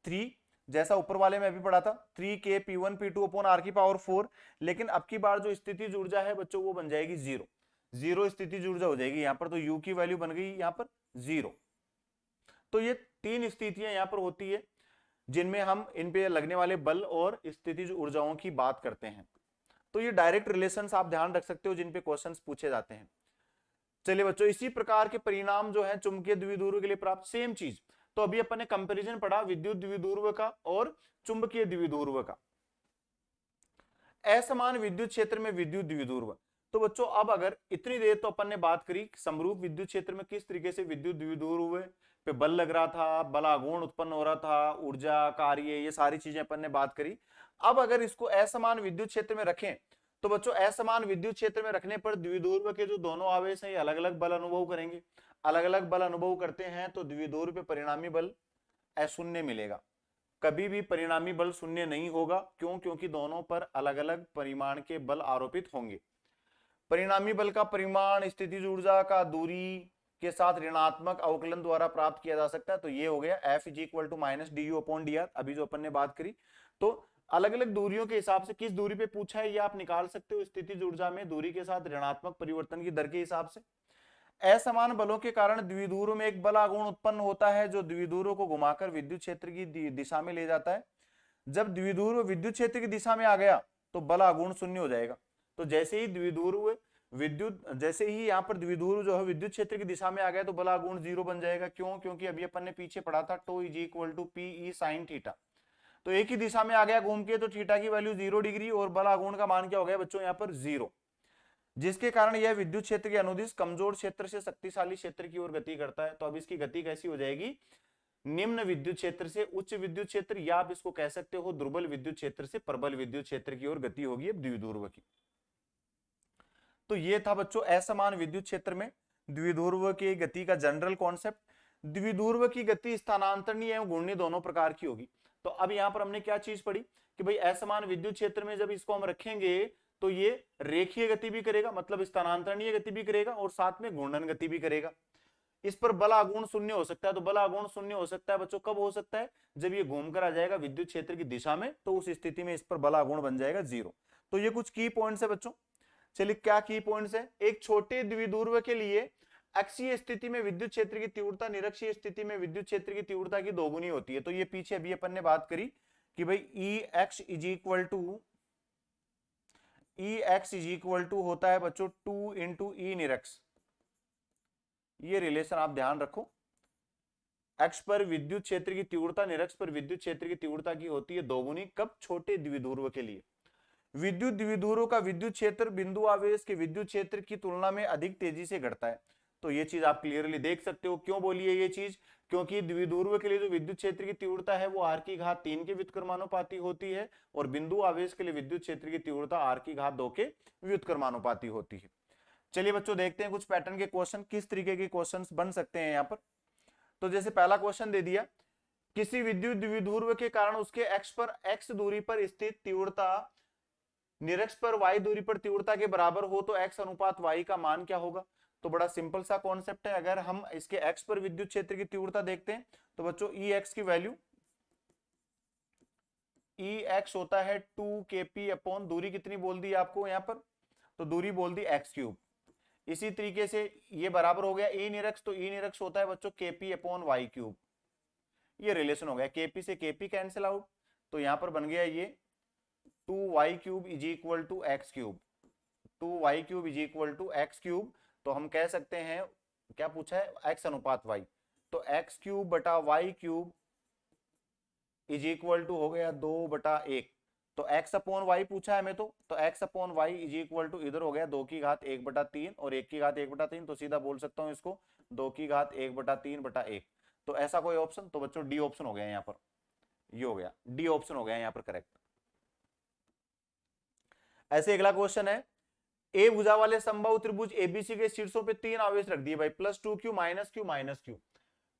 3, जैसा ऊपर वाले में अभी पढ़ा था 3kp1p2/r⁴। लेकिन अब की बार जो स्थितिज ऊर्जा है बच्चों वो बन जाएगी 0 स्थितिज ऊर्जा हो जाएगी यहाँ पर। तो U की वैल्यू बन गई यहाँ पर 0। तो ये तीन स्थितियां यहाँ पर होती है जिनमें हम इन पे लगने वाले बल और स्थितिज ऊर्जाओं की बात करते हैं। तो ये डायरेक्ट रिलेशंस आप ध्यान रख सकते हो जिन पे क्वेश्चंस पूछे जाते हैं। चलिए बच्चों इसी प्रकार के परिणाम जो है चुंबकीय द्विध्रुव के लिए प्राप्त, सेम चीज। तो अभी अपन ने कंपैरिजन पढ़ा विद्युत द्विध्रुव का और चुंबकीय द्विध्रुव का। असमान विद्युत क्षेत्र में विद्युत द्विध्रुव, तो बच्चों अब अगर इतनी देर तो अपन ने बात करी समरूप विद्युत क्षेत्र में किस तरीके से विद्युत द्विध्रुव पे बल लग रहा था, बल आघूर्ण उत्पन्न हो रहा था, ऊर्जा कार्य, ये सारी चीजें अपन ने बात करी। अब अगर इसको असमान विद्युत क्षेत्र में रखें तो बच्चों असमान विद्युत क्षेत्र में रखने पर द्विध्रुव के जो दोनों आवेश हैं ये अलग अलग बल अनुभव करेंगे। अलग अलग बल अनुभव करते हैं तो द्विध्रुव पे परिणामी बल अशून्य मिलेगा। कभी भी परिणामी बल शून्य नहीं होगा, क्यों? क्योंकि दोनों पर अलग अलग परिमाण के बल आरोपित होंगे। परिणामी बल का परिमाण स्थितिज ऊर्जा का दूरी के साथ ऋणात्मक अवकलन द्वारा प्राप्त किया जा सकता है। तो ये हो गया F = -du/dr, अभी जो अपन ने बात करी। तो अलग अलग दूरियों के हिसाब से किस दूरी पे पूछा है ये आप निकाल सकते हो स्थितिज ऊर्जा में दूरी के साथ ऋणात्मक परिवर्तन की दर के हिसाब से। असमान बलों के कारण द्विध्रुव में एक बल आघूर्ण उत्पन्न होता है जो द्विध्रुव को घुमाकर विद्युत क्षेत्र की दिशा में ले जाता है। जब द्विध्रुव विद्युत क्षेत्र की दिशा में आ गया तो बल आघूर्ण शून्य हो जाएगा। तो जैसे ही यहाँ पर द्विध्रुव जो है विद्युत क्षेत्र की दिशा में आ गया तो बल आघूर्ण 0 बन जाएगा। क्यों? क्योंकि अभी अपन ने पीछे पढ़ा था τ = Pe sin θ। तो एक ही दिशा में आ गया घूम के तो थीटा की वैल्यू 0 डिग्री और बल आघूर्ण का मान क्या हो गया बच्चों यहाँ पर 0, जिसके कारण यह विद्युत क्षेत्र के अनुदिश कमजोर क्षेत्र से शक्तिशाली क्षेत्र की ओर गति करता है। तो अब इसकी गति कैसी हो जाएगी? निम्न विद्युत क्षेत्र से उच्च विद्युत क्षेत्र, या आप इसको कह सकते हो दुर्बल विद्युत क्षेत्र से प्रबल विद्युत क्षेत्र की ओर गति होगी द्विध्रुव की। तो ये था बच्चों असमान विद्युत क्षेत्र में द्विध्रुव की गति का जनरल कॉन्सेप्ट। द्विध्रुव की गति स्थानांतरणीय एवं घूर्णी दोनों प्रकार की होगी। तो अब यहाँ पर हमने क्या चीज पढ़ी कि भाई असमान विद्युत क्षेत्र में जब इसको हम रखेंगे तो ये रेखीय गति भी करेगा, मतलब स्थानांतरणीय गति भी करेगा और साथ में घूर्णन गति भी करेगा। इस पर बल आघूर्ण शून्य हो सकता है। तो बल आघूर्ण शून्य हो सकता है बच्चों कब हो सकता है, जब ये घूमकर आ जाएगा विद्युत क्षेत्र की दिशा में, तो उस स्थिति में इस पर बल आघूर्ण बन जाएगा 0। तो ये कुछ की पॉइंट्स है बच्चों। चलिए क्या की पॉइंट्स है, एक छोटे द्विध्रुव के लिए अक्षीय स्थिति में विद्युत क्षेत्र की तीव्रता निरक्षीय स्थिति में विद्युत क्षेत्र की तीव्रता की दोगुनी होती है। तो ये पीछे अभी अपन ने बात करी कि भाई Ex इज इक्वल टू होता है बच्चों 2 इंटू ई निरक्ष। ये रिलेशन आप ध्यान रखो, अक्ष पर विद्युत क्षेत्र की तीव्रता निरक्ष पर विद्युत क्षेत्र की तीव्रता की होती है दोगुनी, कब, छोटे द्विध्रुव के लिए। विद्युत द्विध्रुव का विद्युत क्षेत्र बिंदु आवेश के विद्युत क्षेत्र की तुलना में अधिक तेजी से घटता है। तो ये चीज आप क्लियरली देख सकते हो। क्यों बोलिए ये चीज, क्योंकि द्विध्रुव के लिए जो विद्युत क्षेत्र की तीव्रता है वो r की घात 3 के व्युत्क्रमानुपाती होती है, और बिंदु आवेश के लिए विद्युत क्षेत्र की तीव्रता r की घात 2 के व्युत्क्रमानुपाती होती है। चलिए बच्चों देखते हैं कुछ पैटर्न के क्वेश्चन, किस तरीके के क्वेश्चन बन सकते हैं यहाँ पर। तो जैसे पहला क्वेश्चन दे दिया, किसी विद्युत द्विध्रुव के कारण उसके अक्ष पर x दूरी पर स्थित तीव्रता निरक्ष पर y दूरी पर तीव्रता के बराबर हो तो x अनुपात y का मान क्या होगा। तो बड़ा सिंपल सा कॉन्सेप्ट है। अगर हम इसके x पर विद्युत क्षेत्र की तीव्रता देखते हैं तो बच्चों Ex की वैल्यू, Ex होता है 2 kp अपॉन दूरी कितनी बोल दी आपको यहाँ पर, तो दूरी बोल दी x क्यूब। इसी तरीके से ये बराबर हो गया E निरक्ष, तो E निरक्ष होता है बच्चों kp अपॉन y क्यूब। ये रिलेशन हो गया, kp से kp कैंसिल आउट, तो यहां पर बन गया ये 2y cube is equal to X cube. 2y cube is equal to X cube. तो हम कह सकते हैं, क्या पूछा है, x अनुपात y, तो x क्यूब बटा y cube is equal to हो गया 2/1। तो x अपॉन y पूछा है हमें, तो x upon y is equal to इधर हो गया 2 की घात 1/3 और 1 की घात 1/3, तो सीधा बोल सकता हूं इसको 2 की घात 1/3/1। तो ऐसा कोई ऑप्शन, तो बच्चों डी ऑप्शन हो गया यहाँ पर, ये हो गया डी ऑप्शन हो गया यहाँ पर करेक्ट। ऐसे अगला क्वेश्चन है, ए भुजा वाले समबाहु त्रिभुज एबीसी के शीर्षों पे 3 आवेश रख दिए भाई, +2q -q -q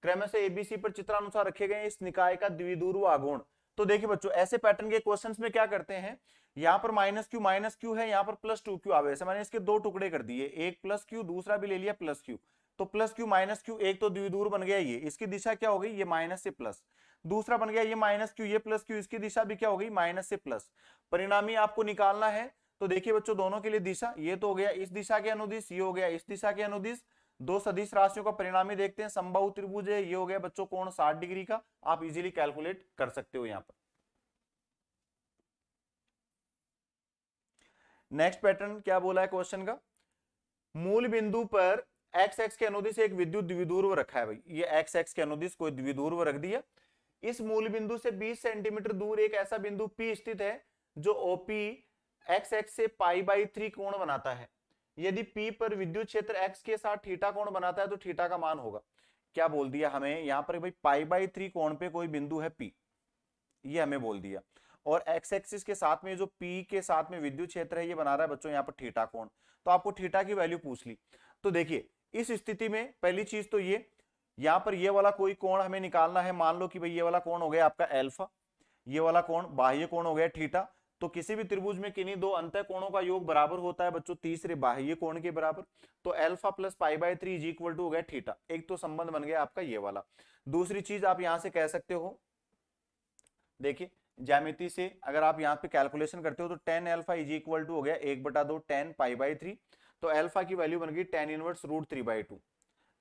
क्रम से एबीसी पर चित्रानुसार रखे गए इस निकाय का द्विध्रुव आघूर्ण। तो देखिए बच्चों ऐसे पैटर्न के क्वेश्चंस में क्या करते हैं, यहाँ पर -q है, यहाँ पर +2q आवेश है, मैंने इसके 2 टुकड़े कर दिए, एक +q दूसरा भी ले लिया +q। तो +q -q एक तो द्विध्रुव बन गया, ये इसकी दिशा क्या हो गई, ये माइनस से प्लस। दूसरा बन गया ये -q, ये +q, इसकी दिशा भी क्या हो गई, माइनस से प्लस। परिणामी आपको निकालना है, तो देखिए बच्चों दोनों के लिए दिशा, ये तो हो गया इस दिशा के अनुदिश, ये हो गया इस दिशा के अनुदिश। दो सदिश राशियों का परिणामी देखते हैं, समबाहु त्रिभुज है, ये हो गया बच्चों कोण 60 डिग्री का, आप इजीली कैलकुलेट कर सकते हो यहाँ पर। नेक्स्ट पैटर्न क्या बोला है क्वेश्चन का, मूल बिंदु पर एक्स एक्स के अनुदिश एक विद्युत द्विध्रुव रखा है भाई, ये एक्स एक्स के अनुदिश कोई द्विध्रुव रख दिया। इस मूल बिंदु से 20 सेंटीमीटर दूर एक ऐसा बिंदु P स्थित है जो OP एक्स एक्स से π/3 कोण बनाता है। यदि P पर विद्युत क्षेत्र x के साथ थीटा कोण बनाता है तो थीटा का मान होगा। क्या बोल दिया हमें यहाँ पर भाई, π/3 कोण पे कोई बिंदु है P, ये हमें बोल दिया, और एक्स एक्सिस के साथ में जो P के साथ में विद्युत क्षेत्र है ये बना रहा है बच्चों यहाँ पर थीटा कोण। तो आपको थीटा की वैल्यू पूछ ली। तो देखिए इस स्थिति में पहली चीज तो ये, यहाँ पर ये वाला कोई कोण हमें निकालना है, मान लो कि भाई ये वाला कोण हो गया आपका अल्फा, ये वाला कोण बाह्य कोण हो गया थीटा। तो किसी भी त्रिभुज में किन्हीं दो अंतः कोणों का योग बराबर होता है बच्चों तीसरे बाह्य कोण के बराबर। तो alpha plus π/3 is equal to हो गया थीटा, एक तो संबंध बन गया आपका ये वाला। दूसरी चीज आप यहां से कह सकते हो, देखिए ज्यामिति से अगर आप यहाँ पे कैलकुलेशन करते हो तो tan alpha is equal to हो गया 1/2 tan π/3। तो अल्फा की वैल्यू बन गई tan इनवर्स √3/2,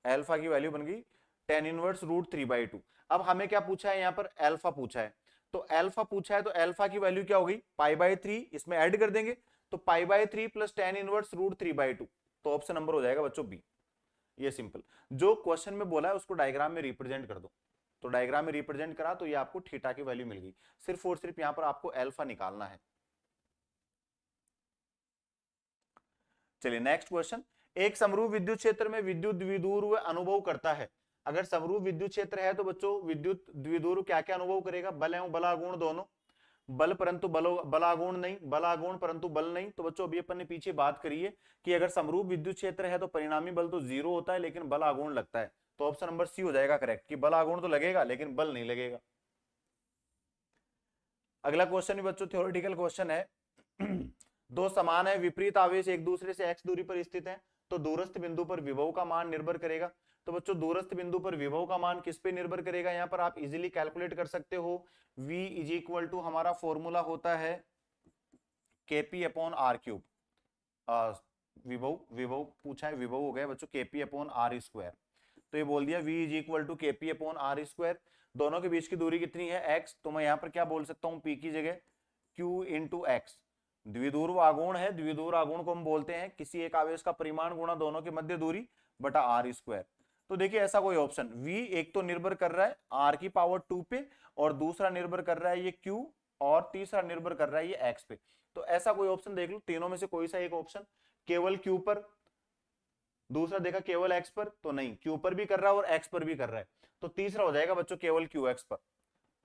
अल्फा की वैल्यू बन गई tan इनवर्स √3/2। अब हमें क्या पूछा है यहाँ पर, अल्फा पूछा है, तो अल्फा पूछा है तो अल्फा की वैल्यू क्या हो गई π/3, इसमें ऐड कर देंगे तो π/3 प्लस tan इनवर्स √3/2, तो ऑप्शन नंबर हो जाएगा बच्चों बी। ये सिंपल, जो क्वेश्चन में बोला है उसको डायग्राम में रिप्रेजेंट कर दो। तो डायग्राम में रिप्रेजेंट करा तो ये आपको थीटा की वैल्यू मिल गई, सिर्फ और सिर्फ यहां पर आपको अल्फा निकालना है। चलिए नेक्स्ट क्वेश्चन, एक समरूप विद्युत क्षेत्र में विद्युत द्विध्रुव अनुभव करता है। अगर समरूप विद्युत क्षेत्र है तो बच्चों विद्युत द्विध्रुव क्या क्या अनुभव करेगा, बल एवं बलागुण दोनों, बल परंतु बलागुण नहीं, बलागुण परंतु बल नहीं। तो बच्चों अभी अपन ने पीछे बात करी है कि अगर समरूप विद्युत क्षेत्र है तो परिणामी बल तो 0 होता है लेकिन बल आगुण लगता है। तो ऑप्शन नंबर सी हो जाएगा करेक्ट, कि बल आगुण तो लगेगा लेकिन बल नहीं लगेगा। अगला क्वेश्चन भी बच्चों थ्योरेटिकल क्वेश्चन है। दो समान है विपरीत आवेश एक दूसरे से x दूरी पर स्थित है, तो दूरस्थ बिंदु पर विभव का मान निर्भर करेगा। तो बच्चों दूरस्थ बिंदु पर विभव का मान किस पे निर्भर करेगा, यहाँ पर आप इजीली कैलकुलेट कर सकते हो। V इज इक्वल टू हमारा फॉर्मूला होता है Kp अपॉन आर क्यूब। विभव विभव पूछा है, विभव हो गया बच्चों Kp अपॉन आर स्क्वायर। तो ये बोल दिया V is equal to Kp upon R square. दोनों के बीच की दूरी कितनी है x, तो मैं यहाँ पर क्या बोल सकता हूँ P की जगह Q इंटू एक्स। द्विध्रुव आघूर्ण है, द्विध्रुव आघूर्ण को हम बोलते हैं किसी एक आवेश का परिमाण गुणा दोनों के मध्य दूरी बटा आर स्क्वायर। तो देखिए ऐसा कोई ऑप्शन V एक तो निर्भर कर रहा है r की पावर 2 पे, और दूसरा निर्भर कर रहा है ये Q, और तीसरा निर्भर कर रहा है ये x पे। तो ऐसा कोई ऑप्शन देख लो, तीनों में से कोई सा एक ऑप्शन, केवल Q पर, दूसरा देखा केवल x पर, तो नहीं Q पर भी कर रहा है और x पर भी कर रहा है, तो तीसरा हो जाएगा बच्चों केवल QX पर।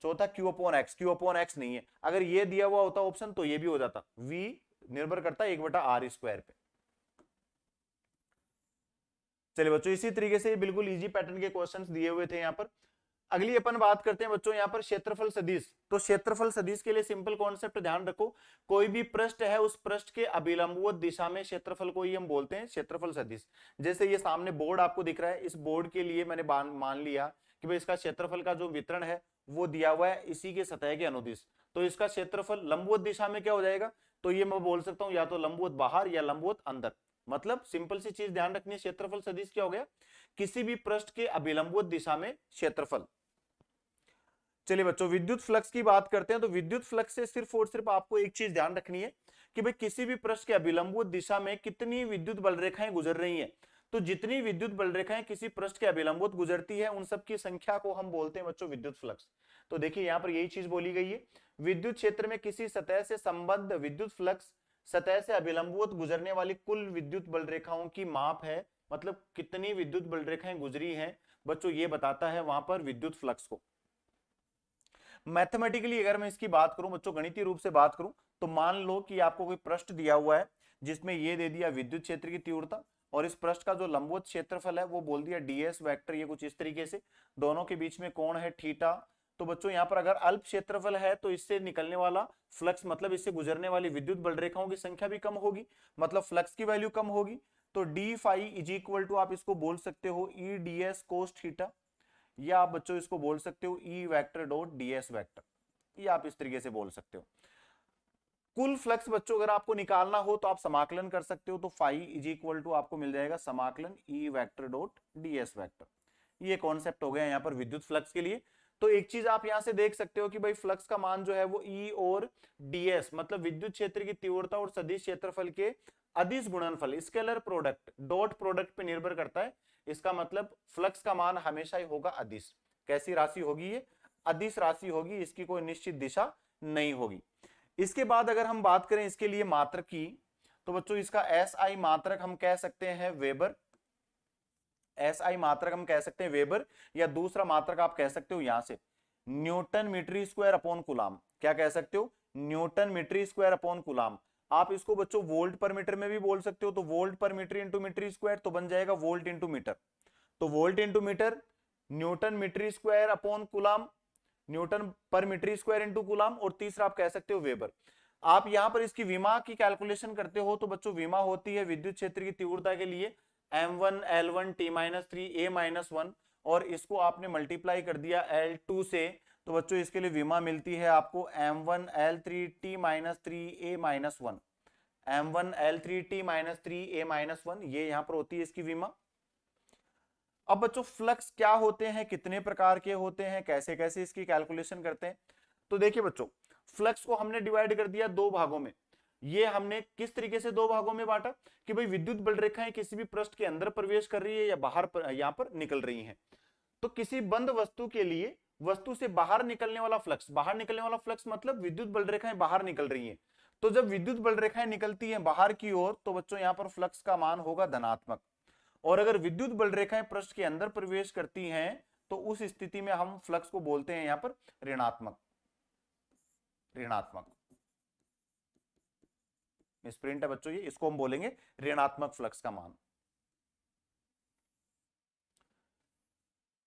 चौथा Q upon x, Q upon x नहीं है, अगर ये दिया हुआ होता ऑप्शन तो ये भी हो जाता, V निर्भर करता है 1/r स्क्वायर पे। चलिए बच्चों इसी तरीके से बिल्कुल इजी पैटर्न के क्वेश्चंस दिए हुए थे यहाँ पर। अगली अपन बात करते हैं बच्चों यहाँ पर क्षेत्रफल सदिश। तो क्षेत्रफल सदिश के लिए सिंपल कॉन्सेप्ट ध्यान रखो, कोई भी पृष्ठ है उस पृष्ठ के अभिलंबवत दिशा में क्षेत्रफल को ही हम बोलते हैं क्षेत्रफल सदिश। जैसे ये सामने बोर्ड आपको दिख रहा है, इस बोर्ड के लिए मैंने मान लिया कि भाई इसका क्षेत्रफल का जो वितरण है वो दिया हुआ है इसी के सतह के अनुदिश, तो इसका क्षेत्रफल लंबवत दिशा में क्या हो जाएगा, तो ये मैं बोल सकता हूं या तो लंबवत बाहर या लंबवत अंदर। मतलब सिंपल सी चीज ध्यान रखनी है, क्षेत्रफल सदिश क्या हो गया, किसी भी पृष्ठ के अभिलंबवत दिशा में क्षेत्रफल। चलिए बच्चों विद्युत फ्लक्स की बात करते हैं, तो विद्युत फ्लक्स से सिर्फ और सिर्फ आपको एक चीज ध्यान रखनी है कि भाई किसी भी पृष्ठ के अभिलंबवत दिशा में कितनी विद्युत बल रेखाएं गुजर रही हैं। तो जितनी विद्युत बल रेखाएं किसी पृष्ठ के अभिलंबवत गुजरती है उन सब की संख्या को हम बोलते हैं बच्चों विद्युत फ्लक्स। तो देखिए यहाँ पर यही चीज बोली गई है, विद्युत क्षेत्र में किसी सतह से संबद्ध विद्युत फ्लक्स सतह से अभिलंबवत गुजरने वाली कुल विद्युत बल रेखाओं की माप है, मतलब कितनी विद्युत बल रेखाएं गुजरी हैं बच्चों, ये बताता है वहां पर विद्युत फ्लक्स को। मैथमेटिकली अगर मैं इसकी बात करूं बच्चों, गणितीय रूप से बात करूं, तो मान लो कि आपको कोई पृष्ठ दिया हुआ है जिसमें ये दे दिया विद्युत क्षेत्र की तीव्रता, और इस पृष्ठ का जो लंबवत क्षेत्रफल है वो बोल दिया ds वेक्टर, ये कुछ इस तरीके से, दोनों के बीच में कोण है थीटा। तो बच्चों यहाँ पर अगर अल्प क्षेत्रफल है तो इससे निकलने वाला फ्लक्स, मतलब इससे गुजरने वाली विद्युत बल रेखाओं की संख्या भी कम होगी, मतलब फ्लक्स की वैल्यू कम होगी। तो D phi is equal to आप इसको बोल सकते हो E D S cos theta, या आप बच्चों इसको बोल सकते हो ई वेक्टर डॉट डीएस वेक्टर, ये आप इस तरीके से बोल सकते हो। कुल फ्लक्स बच्चों अगर आपको निकालना हो तो आप समाकलन कर सकते हो, तो फाई इज इक्वल टू आपको मिल जाएगा समाकलन ई वेक्टर डॉट डीएस वेक्टर। ये कॉन्सेप्ट हो गया यहाँ पर विद्युत फ्लक्स के लिए। तो एक चीज आप यहां से देख सकते हो कि भाई फ्लक्स का मान जो है वो ई और डीएस, मतलब विद्युत क्षेत्र की तीव्रता और सदिश क्षेत्रफल के अदिश गुणनफल, स्केलर प्रोडक्ट डॉट प्रोडक्ट पे निर्भर करता है। इसका मतलब फ्लक्स का मान हमेशा ही होगा अदिश। कैसी राशि होगी ये, अदिश राशि होगी, इसकी कोई निश्चित दिशा नहीं होगी। इसके बाद अगर हम बात करें इसके लिए मात्रक की, तो बच्चों इसका एस आई मात्रक हम कह सकते हैं वेबर, एस आई मात्रक हम कह सकते हैं वेबर, या दूसरा मात्रक आप कह सकते हो यहां से newton metre square upon coulomb. क्या कह सकते हो, newton metre square upon coulomb. आप इसको बच्चों वोल्ट पर मीटर में भी बोल सकते हो, तो वोल्ट पर मीटर इंटू मीटर स्क्वायर, तो बन जाएगा वोल्ट इंटू मीटर, तो volt into metre newton metre square upon coulomb, newton पर मीटर स्क्वायर इंटू कूलाम, और तीसरा आप कह सकते हो वेबर। आप यहां पर इसकी विमा की कैलकुलेशन करते हो तो बच्चों विमा होती है विद्युत क्षेत्र की तीव्रता के लिए m1 l1 t-3 a-1, और इसको आपने मल्टीप्लाई कर दिया l2 से, तो बच्चों इसके लिए विमा मिलती है आपको m1 l3 t-3 a-1, m1 l3 t-3 a-1, ये यहां पर होती है इसकी विमा। अब बच्चों फ्लक्स क्या होते हैं, कितने प्रकार के होते हैं, कैसे कैसे इसकी कैलकुलेशन करते हैं, तो देखिए बच्चों फ्लक्स को हमने डिवाइड कर दिया दो भागों में। ये हमने किस तरीके से दो भागों में बांटा कि भाई विद्युत बल रेखाएं किसी भी पृष्ठ के अंदर प्रवेश कर रही है या बाहर यहां पर निकल रही हैं। तो किसी बंद वस्तु के लिए वस्तु से बाहर निकलने वाला फ्लक्स, बाहर निकलने वाला फ्लक्स मतलब विद्युत बल रेखाएं बाहर निकल रही हैं, तो जब विद्युत बल रेखाएं निकलती हैं बाहर की ओर तो बच्चों यहां पर फ्लक्स का मान होगा धनात्मक, और अगर विद्युत बल रेखाएं पृष्ठ के अंदर प्रवेश करती हैं तो उस स्थिति में हम फ्लक्स को बोलते हैं यहां पर ऋणात्मक, ऋणात्मक मिसप्रिंट है बच्चों ये, इसको हम बोलेंगे ऋणात्मक फ्लक्स का मान।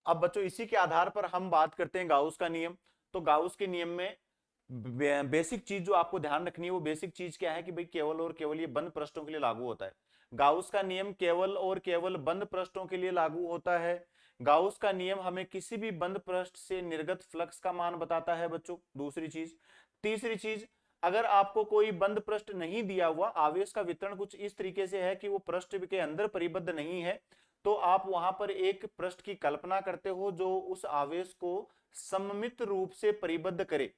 अब बच्चों इसी के आधार पर हम बात करते हैं गाउस का नियम। तो गाउस के नियम में बेसिक चीज जो आपको ध्यान रखनी है वो बेसिक चीज क्या है कि भाई केवल और केवल ये बंद पृष्ठों के लिए लागू होता है। गाउस का नियम केवल और केवल बंद पृष्ठों के लिए लागू होता है। गाउस का नियम हमें किसी भी बंद पृष्ठ से निर्गत फ्लक्स का मान बताता है बच्चों, दूसरी चीज। तीसरी चीज, अगर आपको कोई बंद पृष्ठ नहीं दिया हुआ, आवेश का वितरण कुछ इस तरीके से है कि वो पृष्ठ के अंदर परिबद्ध नहीं है, तो आप वहां पर एक पृष्ठ की कल्पना करते हो जो उस आवेश को सममित रूप से परिबद्ध करे।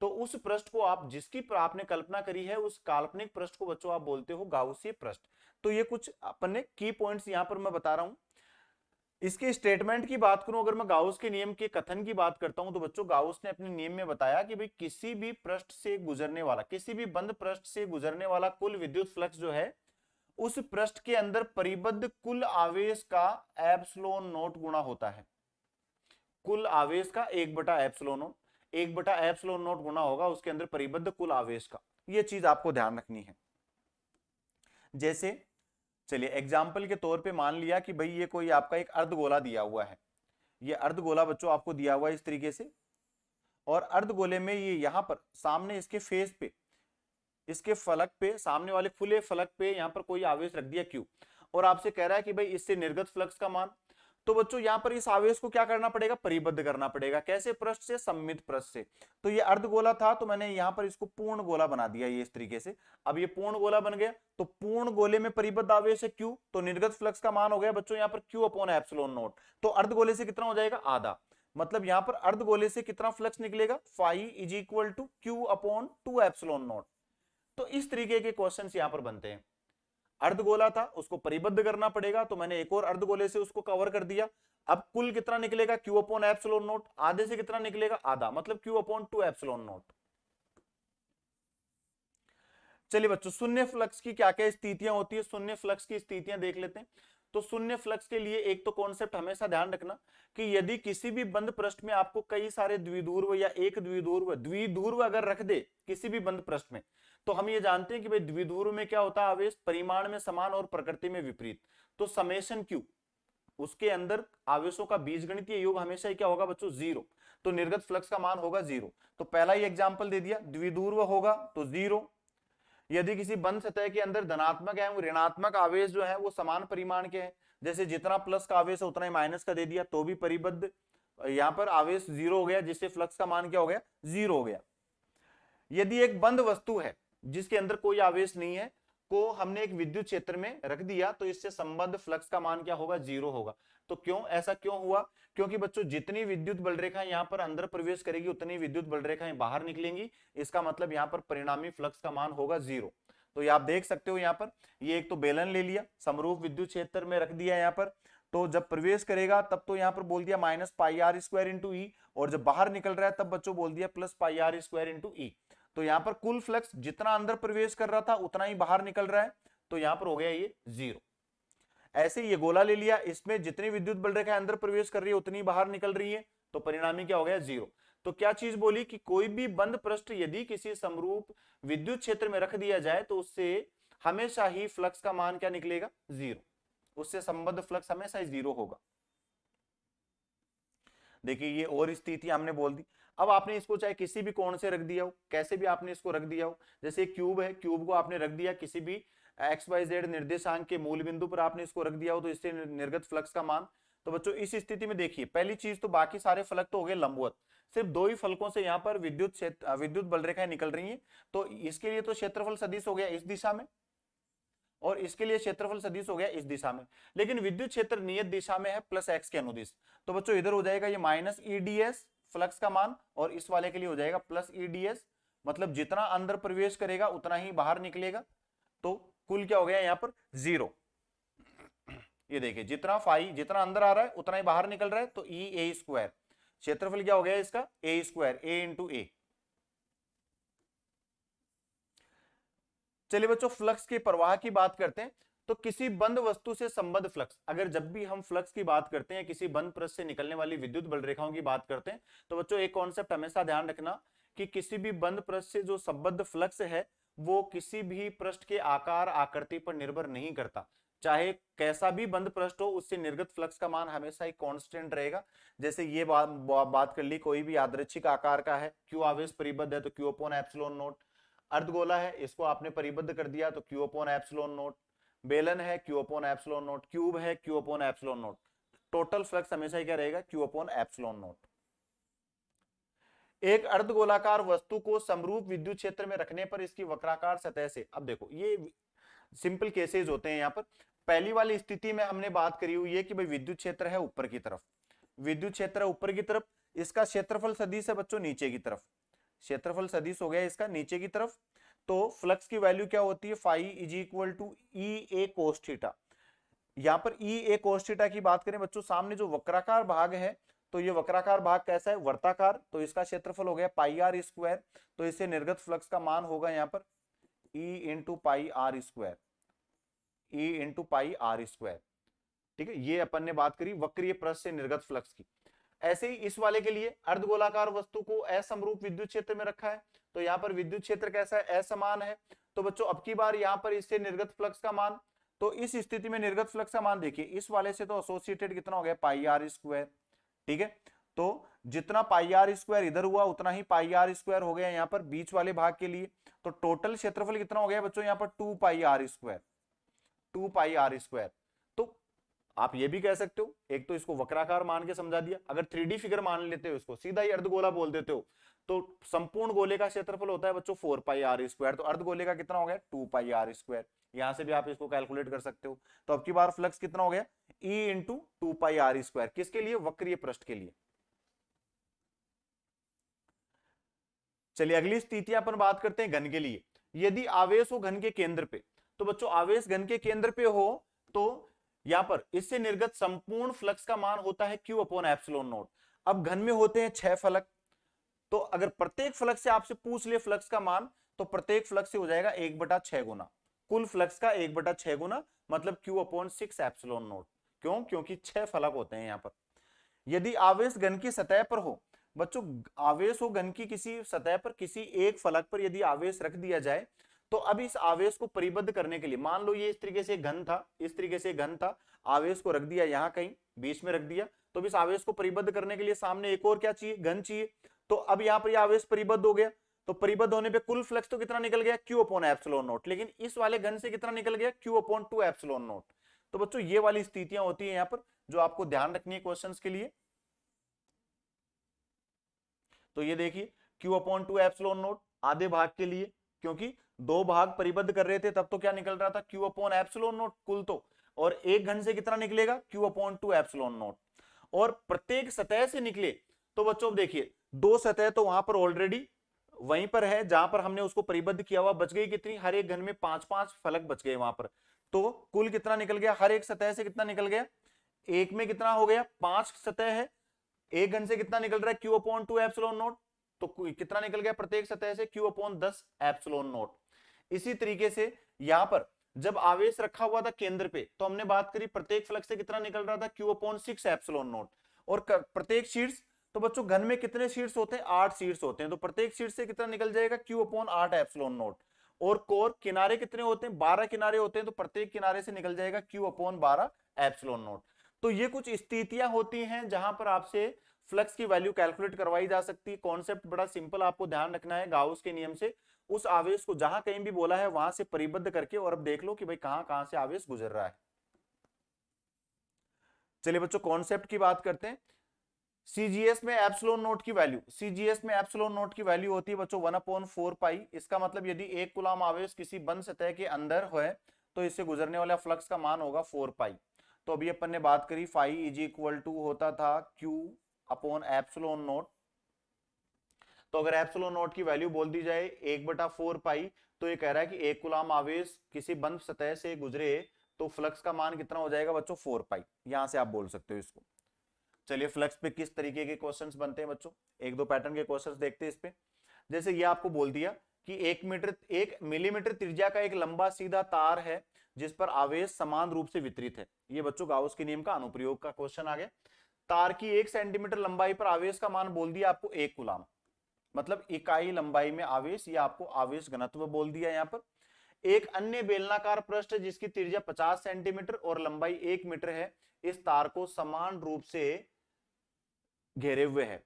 तो उस पृष्ठ को आप जिसकी आपने कल्पना करी है उस काल्पनिक पृष्ठ को बच्चों आप बोलते हो गाउसीय पृष्ठ। तो ये कुछ अपने की पॉइंट्स यहां पर मैं बता रहा हूं। इसके स्टेटमेंट की बात करूं, अगर मैं गाउस के नियम के कथन की बात करता हूं, तो बच्चों गाउस ने अपने नियम में बताया कि भाई किसी भी पृष्ठ से गुजरने वाला, किसी भी बंद पृष्ठ से गुजरने वाला कुल विद्युत फ्लक्स जो है उस पृष्ठ के अंदर परिबद्ध कुल आवेश का एप्सिलॉन नॉट गुणा होता है। कुल आवेश का 1/एप्सिलॉन नॉट गुना होगा उसके अंदर परिबद्ध कुल आवेश का। ये चीज आपको ध्यान रखनी है। जैसे चलिए एग्जाम्पल के तौर पे मान लिया कि भाई ये कोई आपका एक अर्धगोला दिया हुआ है। ये अर्धगोला बच्चों आपको दिया हुआ है इस तरीके से, और अर्धगोले में ये यहां पर सामने इसके फेस पे, इसके फलक पे, सामने वाले खुले फलक पे यहां पर कोई आवेश रख दिया Q, और आपसे कह रहा है कि भाई इससे निर्गत फ्लक्स का मान। तो बच्चों यहां पर इस आवेश को क्या करना पड़ेगा, परिबद्ध करना पड़ेगा। कैसे, पृष्ठ से, सममित पृष्ठ से। तो ये अर्धगोला था तो मैंने यहां पर इसको पूर्ण गोला बना दिया ये इस तरीके से। अब ये पूर्ण गोला बन गया, तो पूर्ण गोले में परिबद्ध आवेश है Q, तो निर्गत फ्लक्स का मान हो गया बच्चों यहां पर Q/एप्सिलॉन नॉट। तो अर्धगोले से कितना हो जाएगा, आधा। मतलब यहां पर अर्धगोले से कितना फ्लक्स निकलेगा, phi is equal to Q/2 epsilon naught. तो इस तरीके के क्वेश्चंस यहां पर बनते हैं। अर्धगोला था उसको परिबद्ध करना पड़ेगा, तो मैंने एक और अर्धगोले से उसको कवर कर दिया। अब कुल कितना निकलेगा, Q/एप्सिलॉन नॉट। आधे से कितना निकलेगा, आधा, मतलब Q/2 एप्सिलॉन नॉट। चलिए बच्चों, शून्य फ्लक्स की क्या क्या स्थितियां होती है, शून्य फ्लक्स की स्थितियां देख लेते हैं। तो शून्य फ्लक्स के लिए एक तो कॉन्सेप्ट हमेशा ध्यान रखना कि यदि किसी भी बंद पृष्ठ में आपको कई सारे द्विध्रुव या एक द्विध्रुव अगर रख दे किसी भी बंद पृष्ठ में, तो हम ये जानते हैं कि भाई द्विध्रुव में क्या होता है, आवेश परिमाण में समान और प्रकृति में विपरीत। तो समेशन Q, उसके अंदर आवेशों का बीजगणितीय योग हमेशा ही क्या होगा बच्चों, 0। तो निर्गत फ्लक्स का मान होगा 0। तो पहला ही एग्जांपल दे दिया, द्विध्रुव होगा तो 0। यदि किसी बंद सतह के अंदर धनात्मक एवं ऋणात्मक आवेश जो है वो समान परिमाण के हैं, जैसे जितना प्लस का आवेश है उतना ही माइनस का दे दिया, तो भी परिबद्ध। यहां पर आवेश 0 हो गया, जिससे फ्लक्स का मान क्या हो गया, 0 हो गया। यदि एक बंद वस्तु है जिसके अंदर कोई आवेश नहीं है, को हमने एक विद्युत क्षेत्र में रख दिया, तो इससे संबद्ध फ्लक्स का मान क्या होगा, 0 होगा। तो क्यों, ऐसा क्यों हुआ, क्योंकि बच्चों जितनी विद्युत बल रेखाएं यहां पर अंदर प्रवेश करेगी उतनी विद्युत बल रेखाएं बाहर निकलेंगी। इसका मतलब यहां पर परिणामी फ्लक्स का मान होगा 0। तो ये आप देख सकते हो यहां पर, ये एक तो बेलन ले लिया, समरूप विद्युत क्षेत्र में रख दिया यहां पर, तो जब प्रवेश करेगा तब तो यहां पर बोल दिया -πr² इंटू ई, और जब बाहर निकल रहा है तब बच्चों बोल दिया +πr² इंटू ई। तो यहां पर कुल फ्लक्स जितना अंदर प्रवेश कर रहा था उतना ही बाहर निकल रहा है, तो यहां पर हो गया ये 0। ऐसे ये गोला ले लिया, इसमें जितनी विद्युत बल रेखा अंदर प्रवेश कर रही है उतनी बाहर निकल रही है, तो परिणामी क्या हो गया, 0। तो क्या चीज बोली कि कोई भी बंद पृष्ठ यदि किसी समरूप विद्युत क्षेत्र में रख दिया जाए तो उससे हमेशा ही फ्लक्स का मान क्या निकलेगा, 0। उससे संबद्ध फ्लक्स हमेशा ही 0 होगा। देखिए ये और स्थिति हमने बोल दी। अब आपने इसको चाहे किसी भी कोण से रख दिया हो, कैसे भी आपने इसको रख दिया हो, जैसे क्यूब है, क्यूब को आपने रख दिया किसी भी XYZ निर्देशांक के मूल बिंदु पर आपने इसको रख दिया हो, तो इससे निर्गत फ्लक्स का मान। तो बच्चों इस स्थिति में देखिए, पहली चीज तो बाकी सारे फलक तो हो गए लंबवत, सिर्फ 2 ही फलकों से यहाँ पर विद्युत बल रेखाएं निकल रही हैं। तो इसके लिए तो क्षेत्रफल सदिश हो गया इस दिशा में, और इसके लिए क्षेत्रफल सदिश हो गया इस दिशा में, लेकिन विद्युत क्षेत्र नियत दिशा में है +x के अनुदिश। तो बच्चों इधर हो जाएगा ये -EdS फ्लक्स का मान, और इस वाले के लिए हो जाएगा +EdS, मतलब जितना अंदर प्रवेश करेगा उतना ही बाहर निकलेगा। तो कुल क्या हो गया यहाँ पर, 0। ये देखिए जितना फाई जितना अंदर आ रहा है उतना ही बाहर निकल रहा है, तो EA²। क्षेत्रफल क्या हो गया इसका, A², A इंटू A। चलिए बच्चों फ्लक्स के प्रवाह की बात करते हैं। तो किसी बंद वस्तु से संबद्ध फ्लक्स, अगर जब भी हम फ्लक्स की बात करते हैं, किसी बंद पृष्ठ से निकलने वाली विद्युत बल रेखाओं की बात करते हैं, तो बच्चों एक कॉन्सेप्ट हमेशा ध्यान रखना कि किसी भी बंद पृष्ठ से जो संबद्ध फ्लक्स है वो किसी भी पृष्ठ के आकार आकृति पर निर्भर नहीं करता। चाहे कैसा भी बंद पृष्ठ हो उससे निर्गत फ्लक्स का मान हमेशा एक कांस्टेंट रहेगा। जैसे ये बात कर ली, कोई भी यादृच्छिक आकार का है, क्यू आवेश परिबद्ध है तो क्यू अपॉन एप्सिलॉन नोट। अर्धगोला है, इसको आपने परिबद्ध कर दिया तो क्यू अपॉन एप्सिलॉन नोट। बेलन है, Q upon epsilon nought. Cube है, Q upon epsilon nought. Total flux हमेशा ही क्या रहेगा, क्यू अपॉन एप्सिलॉन नोट। एक अर्धगोलाकार वस्तु को समरूप विद्युत क्षेत्र में रखने पर इसकी वक्राकार सतह से, अब देखो ये सिंपल केसेस होते हैं यहाँ पर। पहली वाली स्थिति में हमने बात करी हुई है कि भाई विद्युत क्षेत्र है ऊपर की तरफ, विद्युत क्षेत्र है ऊपर की तरफ, इसका क्षेत्रफल सदिश है बच्चों नीचे की तरफ, क्षेत्रफल सदिश हो गया इसका नीचे की तरफ। तो फ्लक्स की वैल्यू क्या होती है, phi is equal to E A cos theta. यहां पर ई ए कोस थीटा की बात करें बच्चों, सामने जो वक्राकार भाग है, तो ये वक्राकार भाग कैसा है, वर्ताकार, तो इसका क्षेत्रफल हो गया पाई आर स्क्वायर। तो इससे निर्गत फ्लक्स का मान होगा यहाँ पर E into pi R square, E into pi R square. ठीक है, ये अपन ने बात करी वक्रीय पृष्ठ से निर्गत फ्लक्स की। ऐसे ही इस वाले के लिए अर्धगोलाकार वस्तु को असमरूप विद्युत क्षेत्र में रखा है, तो यहाँ पर विद्युत क्षेत्र कैसा है, असमान है। तो बच्चों अब की बार यहाँ पर इससे निर्गत फ्लक्स का मान, तो इस स्थिति में निर्गत फ्लक्स का मान देखिए, इस वाले से तो एसोसिएटेड कितना हो गया, पाई आर स्क्वायर। ठीक है, तो जितना पाई आर स्क्वायर इधर हुआ उतना ही पाई आर स्क्वायर हो गया यहाँ पर बीच वाले भाग के लिए। तो टोटल क्षेत्रफल कितना हो गया बच्चों यहाँ पर, 2 pi R square, 2 pi R square. तो आप ये भी कह सकते हो, एक तो इसको वक्राकार मान के समझा दिया, अगर 3D फिगर मान लेते हो इसको सीधा ही अर्धगोला बोल देते हो, तो संपूर्ण गोले का क्षेत्रफल होता है बच्चों 4 पाई आर स्क्वायर, तो अर्धगोले का कितना हो गया, 2 पाई आर स्क्वायर। यहां से भी आप इसको कैलकुलेट कर सकते हो। तो अब की बार फ्लक्स कितना हो गया, E into 2 pi R square, किसके लिए, वक्रीय पृष्ठ के लिए। चलिए अगली स्थिति अपन बात करते हैं घन के लिए। यदि आवेश हो घन के केंद्र पे, तो बच्चों आवेश घन के केंद्र पे हो तो यहां पर इससे निर्गत संपूर्ण फ्लक्स का मान होता है क्यू अपॉन एप्सिलॉन नोट। अब घन में होते हैं 6 फलक, तो अगर प्रत्येक फ्लक्स से आपसे पूछ ले फ्लक्स का मान, तो प्रत्येक फ्लक्स से हो जाएगा 1/6 गुना, कुल फ्लक्स का 1/6 गुना, मतलब क्यू अपॉन 6 एप्सिलॉन नोट। क्यों, क्योंकि 6 फलक होते हैं यहां पर। यदि आवेश घन की सतह पर हो, बच्चों आवेश हो घन की किसी सतह पर, किसी एक फलक पर यदि आवेश रख दिया जाए, तो अब इस आवेश को परिबद्ध करने के लिए, मान लो ये इस तरीके से घन था, इस तरीके से घन था, आवेश को रख दिया यहां कहीं बीच में रख दिया, तो इस आवेश को परिबद्ध करने के लिए सामने एक और क्या चाहिए, घन चाहिए। तो अब यहां पर आवेश परिबद्ध हो गया, तो परिबद्ध होने पे कुल फ्लक्स तो कितना निकल गया, क्यू अपॉन एप्सिलॉन नोट, लेकिन इस वाले घन से कितना निकल गया, क्यू अपॉन 2 एप्सिलॉन नोट। तो बच्चों ये वाली स्थितियां होती है यहां पर जो आपको ध्यान रखनी है क्वेश्चंस के लिए। तो ये देखिए Q अपॉन 2 एप्सिलॉन नोट आधे भाग के लिए, क्योंकि दो भाग परिबद्ध कर रहे थे तब तो क्या निकल रहा था, Q अपॉन एप्सिलॉन नोट कुल तो, और एक घन से कितना निकलेगा, Q अपॉन 2 एप्सिलॉन नोट। और प्रत्येक सतह से निकले, तो बच्चों देखिए दो सतह तो वहां पर ऑलरेडी वहीं पर है जहां पर हमने उसको परिबद्ध किया हुआ, बच गई कितनी, हर एक घन में 5-5 फलक बच गए वहां पर। तो कुल कितना निकल गया, हर एक सतह से कितना निकल गया, एक में कितना हो गया, 5 सतह है, एक घन से कितना निकल रहा है, क्यू अपॉन 2 एप्सिलॉन नोट, तो कितना निकल गया प्रत्येक सतह से, क्यू अपॉन 10 एप्सिलॉन नोट। इसी तरीके से यहां पर जब आवेश रखा हुआ था केंद्र पे, तो हमने बात करी प्रत्येक फ्लक्स से कितना निकल रहा था, क्यू अपॉन 6 एप्सिलॉन नोट। और प्रत्येक शीर्ष, तो बच्चों घन में कितने शीर्ष होते हैं, 8 शीर्ष होते हैं, तो प्रत्येक शीर्ष से कितना निकल जाएगा, क्यू अपॉन 8 एप्सिलॉन नोट। और कोर किनारे कितने होते हैं, 12 किनारे होते हैं, तो प्रत्येक किनारे से निकल जाएगा क्यू अपॉन 12 एप्सिलॉन नोट। तो ये कुछ स्थितियां होती हैं जहां पर आपसे फ्लक्स की वैल्यू कैलकुलेट करवाई जा सकती है। कॉन्सेप्ट बड़ा सिंपल, आपको ध्यान रखना है, गाउस के नियम से उस आवेश को जहां कहीं भी बोला है वहां से परिबद्ध करके, और अब देख लो कि भाई कहां कहां से आवेश गुजर रहा है। चलिए बच्चों कॉन्सेप्ट की बात करते हैं। सीजीएस में एप्सिलॉन नोट की वैल्यू, सीजीएस में एप्सिलॉन नोट की वैल्यू होती है बच्चों 1/4 पाई। इसका मतलब यदि 1 कूलम आवेश किसी बंद सतह के अंदर है तो इससे गुजरने वाला फ्लक्स का मान होगा 4 पाई। तो अभी अपन ने बात करी फाई इज इक्वल टू होता था क्यू अपॉन एप्सिलॉन नोट। तो अगर एप्सिलॉन नोट की वैल्यू बोल दी जाए 1/4 पाई, तो ये कह रहा है कि 1 कूलम आवेश किसी बंद सतह से गुजरे तो फ्लक्स का मान कितना हो जाएगा बच्चों, 4 पाई। यहां से आप बोल सकते हो इसको। चलिए फ्लक्स पे किस तरीके के क्वेश्चंस बनते हैं बच्चों, एक दो पैटर्न के क्वेश्चंस देखते हैं इस पे। जैसे ये आपको बोल दिया कि 1 मिलीमीटर त्रिज्या का एक लंबा सीधा तार है जिस पर आवेश समान रूप से वितरित है। ये बच्चों गाउस के नियम का अनुप्रयोग का क्वेश्चन आ गया। तार की 1 सेंटीमीटर लंबाई पर आवेश का मान बोल दिया आपको 1 कूलम, मतलब इकाई लंबाई में आवेश, या आपको आवेश घनत्व बोल दिया यहाँ पर। एक अन्य बेलनाकार पृष्ठ जिसकी त्रिज्या 50 सेंटीमीटर और लंबाई 1 मीटर है इस तार को समान रूप से घेरे हुए है।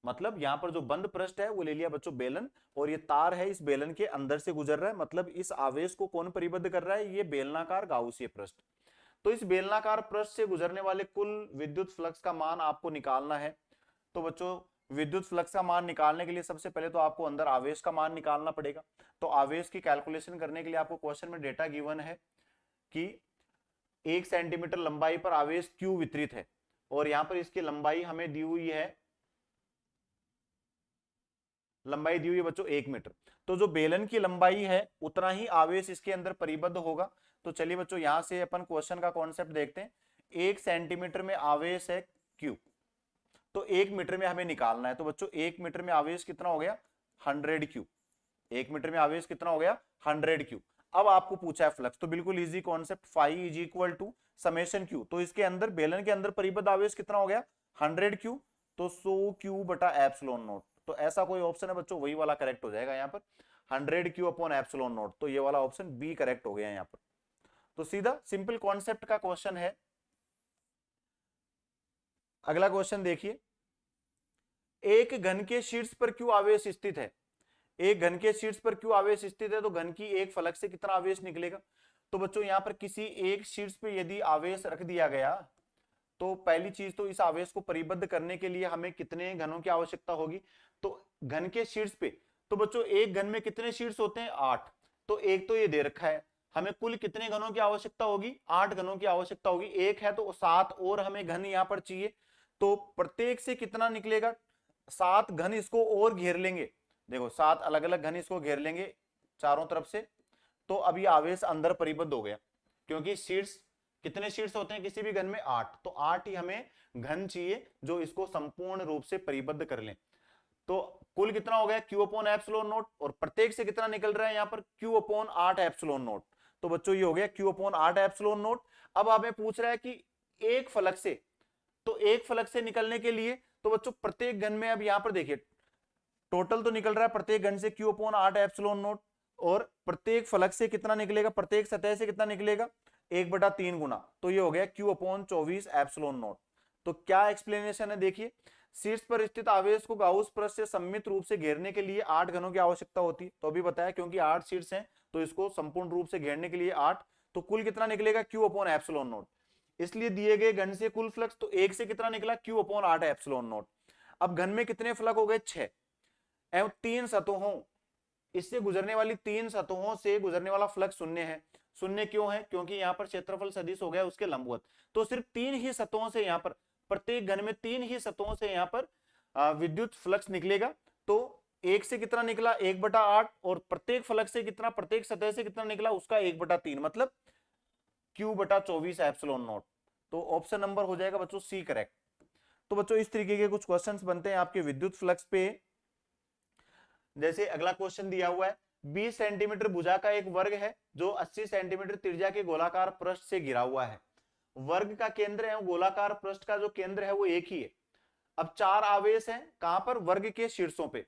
मतलब यहां पर जो बंद पृष्ठ है वो ले लिया बच्चों बेलन, और ये तार है इस बेलन के अंदर से गुजर रहा है, मतलब इस आवेश को कौन परिबद्ध कर रहा है, ये बेलनाकार गाउसीय पृष्ठ। तो इस बेलनाकार पृष्ठ से गुजरने वाले कुल विद्युत फ्लक्स का मान आपको निकालना है। तो बच्चों विद्युत फ्लक्स का मान निकालने के लिए सबसे पहले तो आपको अंदर आवेश का मान निकालना पड़ेगा। तो आवेश की कैलकुलेशन करने के लिए आपको क्वेश्चन में डेटा गिवन है कि 1 सेंटीमीटर लंबाई पर आवेश Q वितरित है, और यहां पर इसकी लंबाई हमें दी हुई है, लंबाई दी हुई है बच्चों 1 मीटर। तो जो बेलन की लंबाई है उतना ही आवेश इसके अंदर परिबद्ध होगा। तो चलिए बच्चों यहां से अपन क्वेश्चन का कॉन्सेप्ट देखते हैं। 1 सेंटीमीटर में आवेश है Q, तो 1 मीटर में हमें निकालना है। तो बच्चों 1 मीटर में आवेश कितना हो गया, 100 Q। 1 मीटर में आवेश कितना हो गया, 100 Q। अब आपको पूछा है फ्लक्स, तो बिल्कुल easy concept, phi is equal to summation Q। तो इसके अंदर बेलन के अंदर परिबद्ध आवेश कितना हो गया, 100 Q, तो 100 Q बटा एप्सिलॉन नॉट। तो ऐसा कोई ऑप्शन है बच्चों, वही वाला करेक्ट हो जाएगा यहाँ पर, 100 Q अपॉन एप्सिलॉन नॉट। तो ये वाला ऑप्शन बी करेक्ट हो गया यहाँ पर। तो सीधा सिंपल कॉन्सेप्ट का क्वेश्चन है। अगला क्वेश्चन देखिए, एक घन के शीर्ष पर Q आवेश स्थित है। एक घन के शीर्ष पर Q आवेश स्थित है तो घन की एक फलक से कितना आवेश निकलेगा। तो बच्चों यहां पर किसी एक शीर्ष पे यदि आवेश रख दिया गया तो पहली चीज तो इस आवेश को परिबद्ध करने के लिए हमें कितने घनों की आवश्यकता होगी। तो घन के शीर्ष पे, तो बच्चों एक घन में कितने शीर्ष होते हैं, 8। तो एक तो ये दे रखा है, हमें कुल कितने घनों की आवश्यकता होगी, 8 घनों की आवश्यकता होगी। एक है तो 7 और हमें घन यहां पर चाहिए। तो प्रत्येक से कितना निकलेगा, 7 घन इसको और घेर लेंगे। देखो 7 अलग अलग घन इसको घेर लेंगे चारों तरफ से। तो अब ये आवेश अंदर परिबद्ध हो गया, क्योंकि शीर्ष, कितने शीर्ष होते हैं किसी भी घन में, 8। तो 8 ही हमें घन चाहिए जो इसको संपूर्ण रूप से परिबद्ध कर लें। तो कुल कितना हो गया, Q अपॉन एप्सिलॉन नोट, और प्रत्येक से कितना निकल रहा है यहाँ पर, Q अपॉन 8 एप्सिलॉन नोट। तो बच्चों ये हो गया Q अपॉन 8 एप्सिलॉन नोट। अब हमें पूछ रहा है कि एक फलक से, तो एक फलक से निकलने के लिए, तो बच्चों प्रत्येक घन में, अब यहां पर देखिए टोटल तो निकल रहा है प्रत्येक घन से Q अपॉन 8 एप्सिलॉन नोट, और प्रत्येक फलक से कितना निकलेगा, प्रत्येक सतह से कितना निकलेगा, 1/3 गुना। तो ये हो गया Q अपॉन 24 एप्सिलॉन नोट। तो क्या एक्सप्लेनेशन है देखिए, शीर्ष पर स्थित आवेश को गाउस पृष्ठ से सममित रूप से घेरने के लिए 8 घनों की आवश्यकता होती है। तो अभी बताया क्योंकि 8 शीर्ष हैं तो इसको संपूर्ण रूप से घेरने के लिए 8। तो कुल कितना निकलेगा, Q अपॉन एप्सिलॉन नोट। इसलिए दिए गए घन से कुल फ्लक्स, तो एक से कितना निकला, Q अपॉन 8 एप्सिलॉन नोट। अब घन में कितने फ्लक्स हो गए, 6, एवं 3 सतहों, इससे गुजरने वाली 3 सतहों से गुजरने वाला फ्लक्स शून्य है। शून्य क्यों है, क्योंकि यहाँ पर क्षेत्रफल सदिश हो गया उसके लंबवत। तो सिर्फ 3 ही सतहों से यहाँ पर, प्रत्येक घन में 3 ही सतहों से यहाँ पर विद्युत फ्लक्स निकलेगा। तो एक से कितना निकला, 1/8, और प्रत्येक फलक से कितना, प्रत्येक सतह से कितना निकला, उसका 1/3, मतलब Q/24 एप्सिलॉन नॉट। तो ऑप्शन नंबर हो जाएगा बच्चों सी करेक्ट। तो बच्चों इस तरीके के कुछ क्वेश्चंस बनते हैं आपके विद्युत फ्लक्स पे। जैसे अगला क्वेश्चन दिया हुआ है, 20 सेंटीमीटर भुजा का एक वर्ग है जो 80 सेंटीमीटर त्रिज्या के गोलाकार पृष्ठ से घिरा हुआ है। वर्ग का केंद्र एवं गोलाकार पृष्ठ का जो केंद्र है वो एक ही है। अब 4 आवेश हैं कहां पर, वर्ग के शीर्षों पे,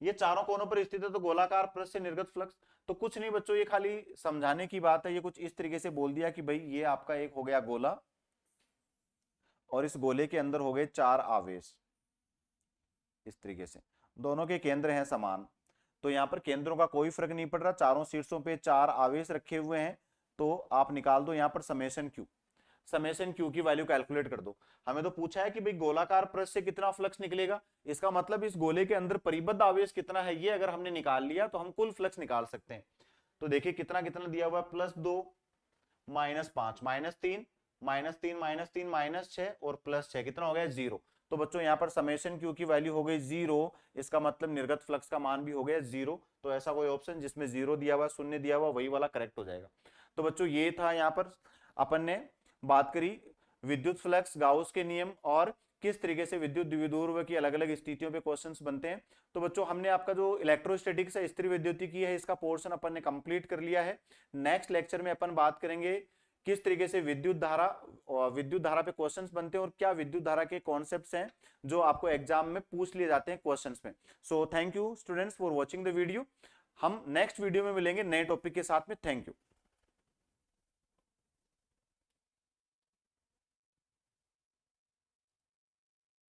ये चारों कोनों पर स्थित है। तो गोलाकार पृष्ठ से निर्गत फ्लक्स, तो कुछ नहीं बच्चों, ये खाली समझाने की बात है। ये कुछ इस तरीके से बोल दिया कि भाई ये आपका एक हो गया गोला, और इस गोले के अंदर हो गए 4 आवेश, इस तरीके से दोनों के केंद्र हैं समान। तो यहाँ पर केंद्रों का कोई फर्क नहीं पड़ रहा, चारों शीर्षों पे 4 आवेश रखे हुए हैं। तो आप निकाल दो यहाँ पर समेशन Q, समेशन Q की वैल्यू कैलकुलेट कर दो। हमें तो पूछा है कि भाई गोलाकार पृष्ठ से कितना फ्लक्स निकलेगा, इसका मतलब इस गोले के अंदर परिबद्ध आवेश कितना है, ये अगर हमने निकाल लिया तो हम कुल फ्लक्स निकाल सकते हैं। तो देखिए कितना कितना दिया हुआ है, +2 -5 -3 -3 -3 -6 और +6, कितना हो गया 0। तो बच्चों यहाँ पर समेशन Q की वैल्यू हो गई 0, इसका मतलब निर्गत फ्लक्स का मान भी हो गया 0। तो ऐसा कोई ऑप्शन जिसमें 0 दिया हुआ, 0 दिया हुआ, वही वाला करेक्ट हो जाएगा। तो बच्चों ये था, यहाँ पर अपन ने बात करी विद्युत फ्लक्स, गाउस के नियम, और किस तरीके से विद्युत द्विध्रुव की अलग अलग स्थितियों पे क्वेश्चंस बनते हैं। तो बच्चों हमने आपका जो इलेक्ट्रोस्टैटिक्स है, स्थिर विद्युतिकी है, इसका पोर्शन अपन ने कंप्लीट कर लिया है। नेक्स्ट लेक्चर में अपन बात करेंगे किस तरीके से विद्युत धारा पे क्वेश्चंस बनते हैं, और क्या विद्युत धारा के कॉन्सेप्ट्स हैं जो आपको एग्जाम में पूछ लिए जाते हैं क्वेश्चंस में। So thank you students for watching the video. हम नेक्स्ट वीडियो में मिलेंगे नए टॉपिक के साथ में। Thank you.